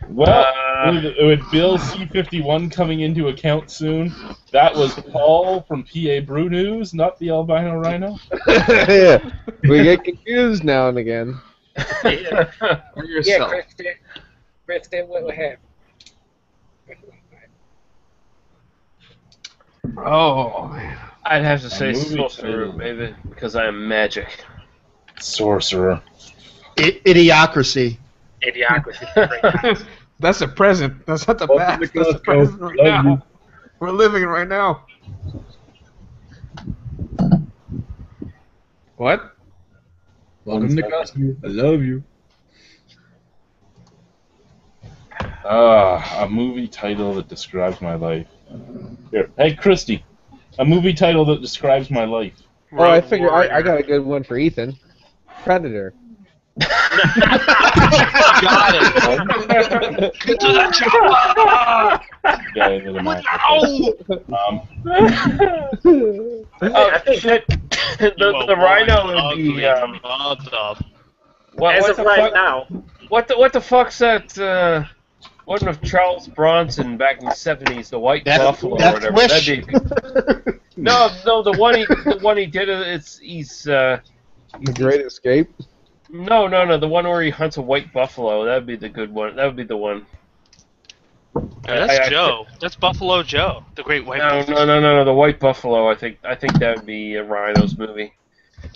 Well, with Bill C-51 coming into account soon, that was Paul from PA Brew News, not the albino rhino. Yeah, we get confused now and again. Yeah, Or yourself. Kristen, what happened? Oh, man. I'd have to say movie sorcerer, title. baby, because I am magic. Sorcerer. Idiocracy. Idiocracy. That's a present. That's not the Welcome past. to That's the Costco. present right Love now. you. We're living it right now. What? Welcome to Cosmere. I love you. A movie title that describes my life. Here. Hey, Christy. A movie title that describes my life. Oh, I figure I got a good one for Ethan. Predator. Got it. Get to the chopper! Yeah, into the mouth. Oh shit! the rhino would be As of right now. What the fuck's that? One of Charles Bronson back in the '70s, the White Buffalo or whatever. Wish. That'd be, no, the one he did. He's The Great Escape. No, the one where he hunts a white buffalo. That'd be the good one. That would be the one. That's Joe. That's Buffalo Joe, the Great White Buffalo. No, the White Buffalo. I think that would be a Rhino's movie.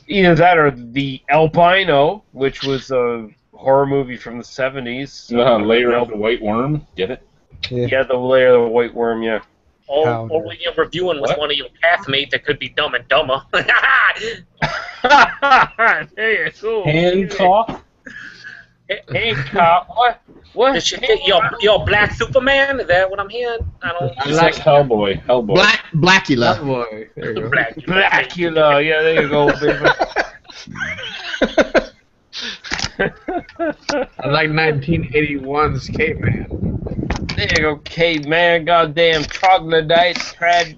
Either that or the Albino, which was a horror movie from the '70s. Layer of the White Worm. Get it? Yeah, the Layer of the White Worm. Yeah. Or when you're reviewing with one of your castmates that could be Dumb and Dumber. Hey, cool. Hancock. Hancock. What? Did you get your Black Superman? Is that what I'm hearing? I don't. I like Hellboy. Blackula. Hellboy. There you go. Blackula. Yeah, there you go, baby. I like 1981's Caveman. There you go, Caveman. Goddamn troglodyte. Chad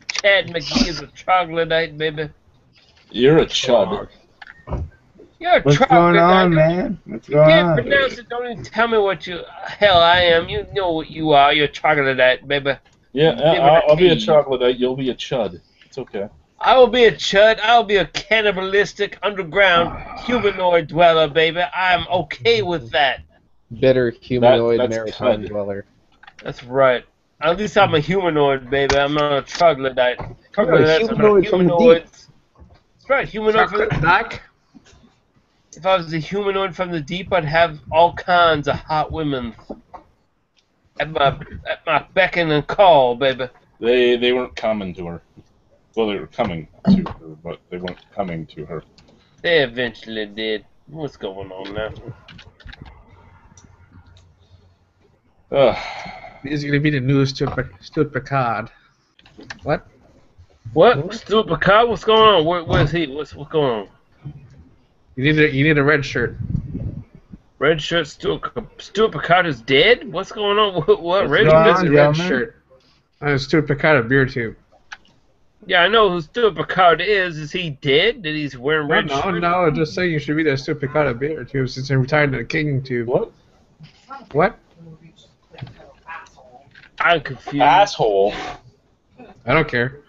McGee is a troglodyte, baby. You're a chud. You're a What's going on, man? What's You going can't on? pronounce it. Don't even tell me what you. Hell, I am. You know what you are. You're a troglodyte, baby. Yeah, I'll be a troglodyte. You'll be a chud. It's okay. I will be a chud. I'll be a cannibalistic underground humanoid dweller, baby. I'm okay with that. Bitter humanoid that's maritime cud. dweller. That's right. At least I'm a humanoid, baby. I'm not a troglodyte. Troglodytes are not humanoid from the deep. humanoids. That's right, humanoid from the deep. Doc? If I was a humanoid from the deep, I'd have all kinds of hot women at my beckon and call, baby. They weren't coming to her. Well, they were coming to her, but they weren't coming to her. They eventually did. What's going on now? He's going to be the new Stuart Picard. What? What? Stuart Picard? What's going on? Where's he? What's going on? You need a red shirt. Red shirt. Stuart Picard is dead? What's going on? What? Red going shirt? on, Red gentlemen? shirt. Stuart Picard, a beer tube. Yeah, I know who Stuart Picard is. Is he dead? Did he's wearing red shirt? No, just saying you should be the Stuart Picard, a beer tube, since he retired to the King tube. What? I'm confused. Asshole. I don't care.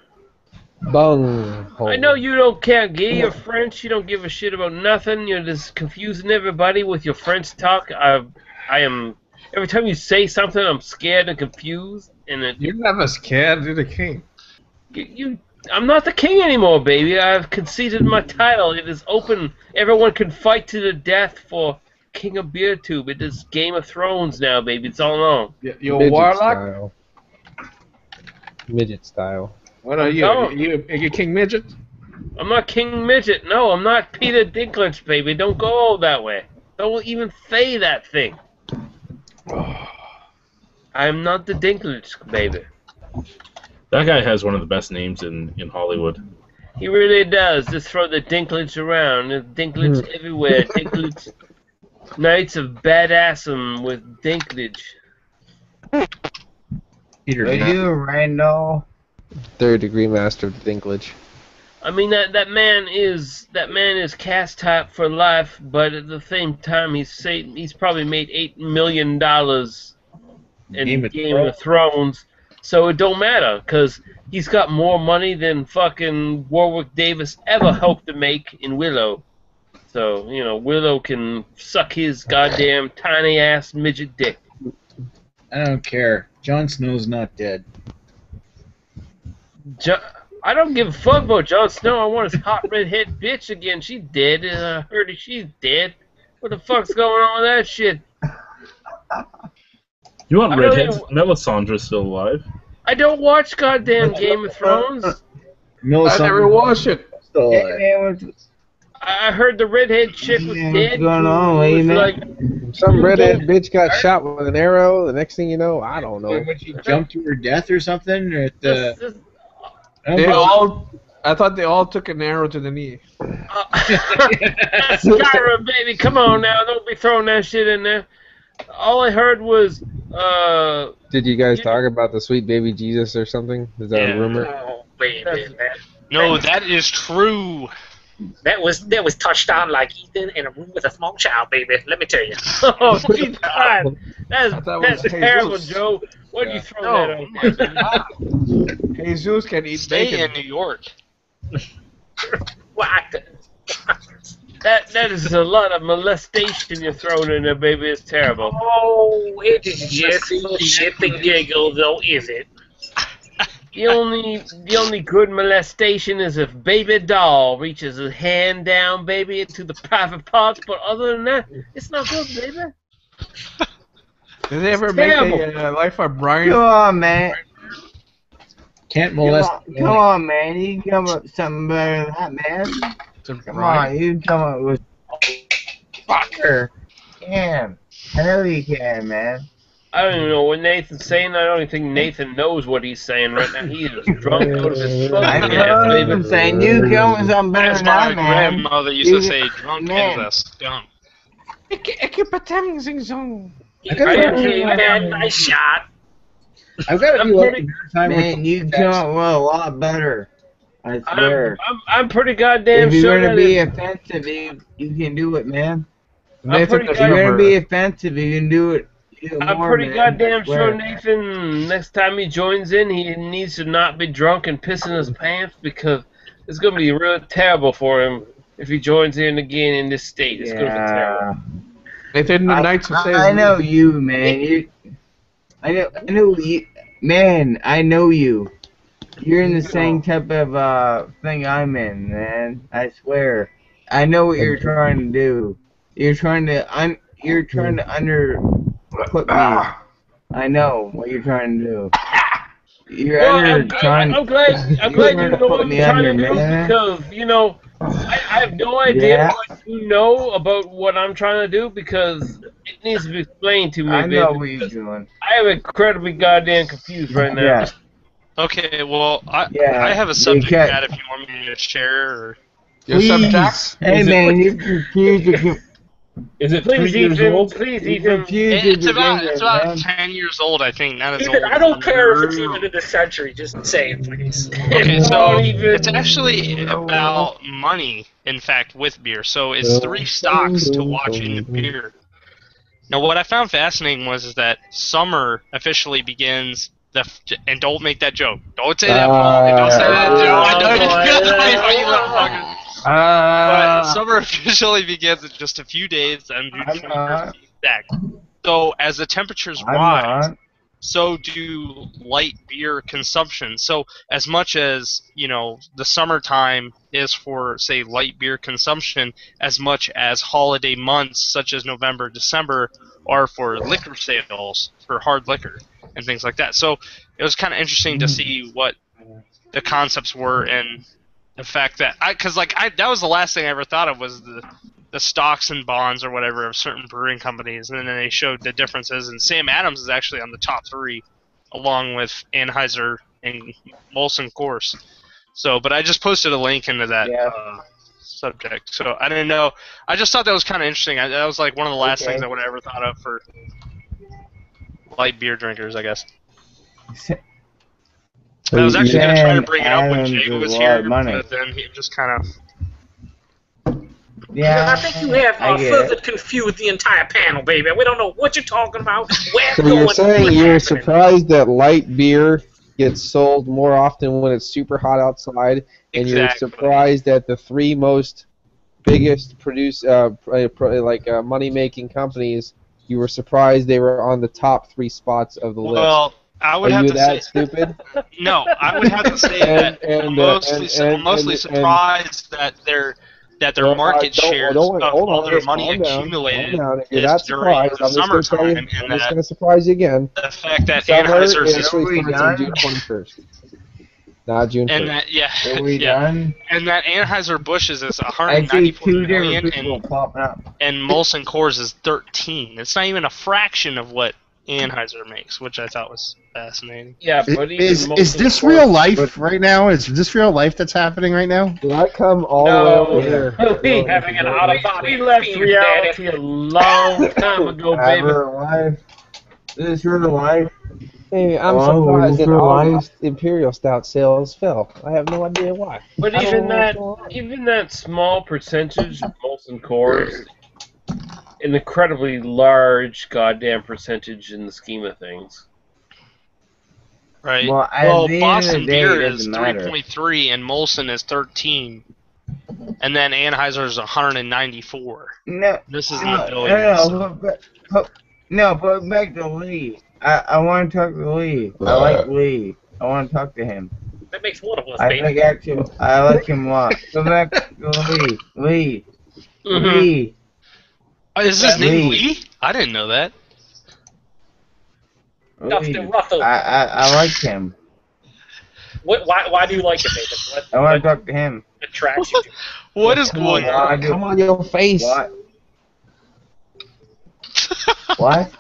Bung. I know you don't care, gay. You're French. You don't give a shit about nothing. You're just confusing everybody with your French talk. I am. Every time you say something, I'm scared and confused. And You're never scared. You're the king. I'm not the king anymore, baby. I've conceded my title. It is open. Everyone can fight to the death for King of Beer Tube. It is Game of Thrones now, baby. It's all on. You're Midget warlock? style. Midget style. What are you? No. You King Midget? I'm not King Midget. No, I'm not Peter Dinklage, baby. Don't go that way. Don't even say that thing. I'm not the Dinklage, baby. That guy has one of the best names in Hollywood. He really does. Just throw the Dinklage around. There's Dinklage everywhere. Dinklage. Nights of Badassum with Dinklage. Peter. Are you Randall? Third-degree master of Dinklage. I mean that man is cast type for life, but at the same time he's probably made $8 million in Game of Thrones, so it don't matter because he's got more money than fucking Warwick Davis ever hoped to make in Willow. So Willow can suck his goddamn tiny ass midget dick. I don't care. Jon Snow's not dead. I don't give a fuck about Jon Snow. I want his hot redhead bitch again. She's dead, and I heard she's dead. What the fuck's going on with that shit? You want redheads? Melisandre's still alive. I don't watch goddamn Game of Thrones. I never watched it. I heard the redhead chick was Yeah, dead. what's going on, It lady was man? like, Some redhead bitch got shot with an arrow. The next thing you know, I don't know. When she jumped to her death or something? Or at this, the, this, I thought they all took an arrow to the knee. Skyrim, baby, come on now. Don't be throwing that shit in there. All I heard was, Did you guys talk about the sweet baby Jesus or something? Is that a rumor? Oh, baby, No, that is true. that was touched on like Ethan in a room with a small child, baby. Let me tell you. Oh, Jesus Christ. That's was terrible, Jesus. Joe. Why do you throw that out there? Jesus can eat Stay bacon. in New York. What? That is a lot of molestation you're throwing in there, baby. It's terrible. Oh, it is just for shit and giggle, though, is it? The only good molestation is if baby doll reaches a hand down, baby, into the private parts. But other than that, it's not good, baby. Did they ever terrible. make a Life of Brian? Come on, man. Can't molest. Come on, man. You can come up with something better than that, man. Come on, you can come up with fucker. Can. I know you can, man. I don't even know what Nathan's saying. I don't even think Nathan knows what he's saying right now. He is drunk out of his I fucking know ass, what baby. I'm saying. You can come with something better As than my that, man. grandmother used to say, drunk man. as a skunk. Ik heb het having zo'n. Okay, man, nice shot. I've got to I'm be like pretty- Man, you can come up with a lot better. I swear. I'm pretty goddamn If you're sure gonna that be if- offensive, you can do it, man. I'm pretty If you're gonna be offensive, you can do it. I'm more, pretty man. goddamn I swear. sure Nathan, next time he joins in, he needs to not be drunk and pissing his pants because it's going to be real terrible for him if he joins in again in this state. It's going to be terrible. Nathan, the Knights of I know you, man. I know you, man. I know you. You're in the same type of thing I'm in, man. I swear. I know what you're trying to do. You're trying to underput me. I know what you're trying to do. You're I'm glad you trying to know put what I'm me trying under, to do man. because, you know, I have no idea Yeah. what you know about what I'm trying to do because it needs to be explained to me, I know baby. what you're doing. I am incredibly goddamn confused right now. Yeah. Okay, well, I have a they subject, cut- Matt, if you want me to share. Or... Please. Hey, man, you're confused. Is it Please, 3 years Ethan, old? please, You're Ethan. confused. It's with about English, it's about man. 10 years old, I think. Not as Ethan, old. I don't care if it's even in the century. Just say it, please. Okay, so Don't even- it's actually about money, in fact, with beer. So it's 3 stocks to watch in the beer. Now, what I found fascinating was that summer officially begins. And don't make that joke. Don't say that, Paul. Don't say that, Joe. I know you're gonna you little fucker. But summer officially begins in just a few days, and June 21st is exact. So as the temperatures rise, so do light beer consumption. So as much as, you know, the summertime is for, say, light beer consumption, as much as holiday months such as November, December are for liquor sales, for hard liquor and things like that. So it was kind of interesting to see what the concepts were and the fact that that was the last thing I ever thought of was the stocks and bonds or whatever of certain brewing companies, and then they showed the differences. And Sam Adams is actually on the top 3, along with Anheuser and Molson Coors. So, but I just posted a link into that subject. So I didn't know. I just thought that was kind of interesting. That was like one of the last things I would have ever thought of for light beer drinkers, I guess. I was actually going to try to bring it up when Jay was here, but then he just kind of... Yeah, I think you have further confused the entire panel, baby. We don't know what you're talking about. Where So you're saying you're surprised that light beer gets sold more often when it's super hot outside, and you're surprised that the 3 most biggest money-making companies, you were surprised they were on the top 3 spots of the list. Well, I would have to say stupid? No, I would have to say that I'm mostly surprised that their market shares of all their money accumulated is during the summertime, and I'm just going to surprise you again. The fact that Summer Anheuser actually starts on June 21st. Not June 1st. And that, yeah, Are we yeah. done? And that Anheuser-Busch's is I see 194 two million, different people popping up. and Molson Coors is 13. It's not even a fraction of what Anheuser makes, which I thought was fascinating. Yeah, but even Is Molson this Coors- real life right now? Is this real life that's happening right now? Did I come all No. the way over here? We, Having an out-of-body we left experience, reality a long time ago, baby. Real life. This is real life. Hey, I'm Oh, surprised is that this real all life? the Imperial Stout sales fell. I have no idea why. But I don't even know that, what's going on. even that small percentage of Molson Coors, an incredibly large goddamn percentage in the scheme of things. Right. Well, at Well, the end of Boston the day, Beer it is doesn't matter. 3.3 and Molson is 13. And then Anheuser is 194. No, This is in no, the billions. no, put back to Lee. I want to talk to Lee. I like Lee. I want to talk to him. That makes one of us, I baby. think actually I like him a lot. Go back to Lee. Lee. Mhm. Lee. Is his name Lee. Lee? I didn't know that. Dustin Lee. Russell. I like him. Why do you like him, David? I want What to talk to him. attracts you to him? What is going I on? do. Come on your face. What? What?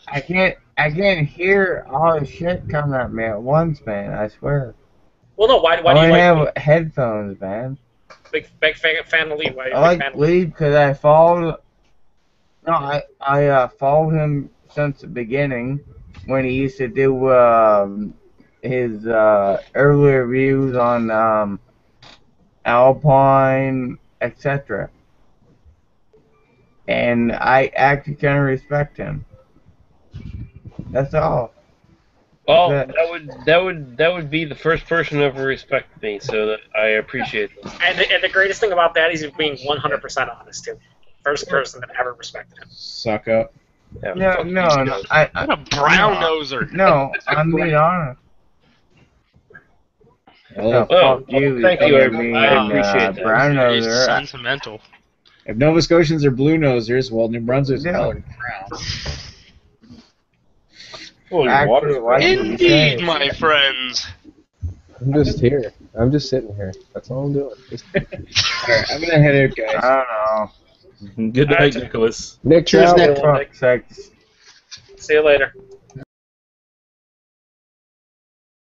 I can't hear all the shit coming at me at once, man. I swear. Well, no. Why I do you only like have headphones, man. big fan of Lee? Why are you I a big like fan of Lee because I followed. No, I followed him since the beginning when he used to do his early reviews on Alpine, etc. And I actually kind of respect him. That's all. Well, That- that would be the first person to ever respect me, so that I appreciate that. And the greatest thing about that is being 100% honest too. First person that ever respected him. Suck up. Yeah, No, fuck no, these no. guys. What a brown noser. No, I'm being honest. Well, No, well, fuck you. thank you, being, I appreciate that. brown Very noser. sentimental. if Nova Scotians are blue nosers, well, New Brunswick's Yeah. colored brown. Well, your Actually, water's why brown. did you Indeed, say? my friends. I'm just here. I'm just sitting here. That's all I'm doing. Just... Alright, I'm gonna head out, guys. I don't know. Good night, Nicholas. Nick, Cheers, out. Nick. Fuck sakes. See you later.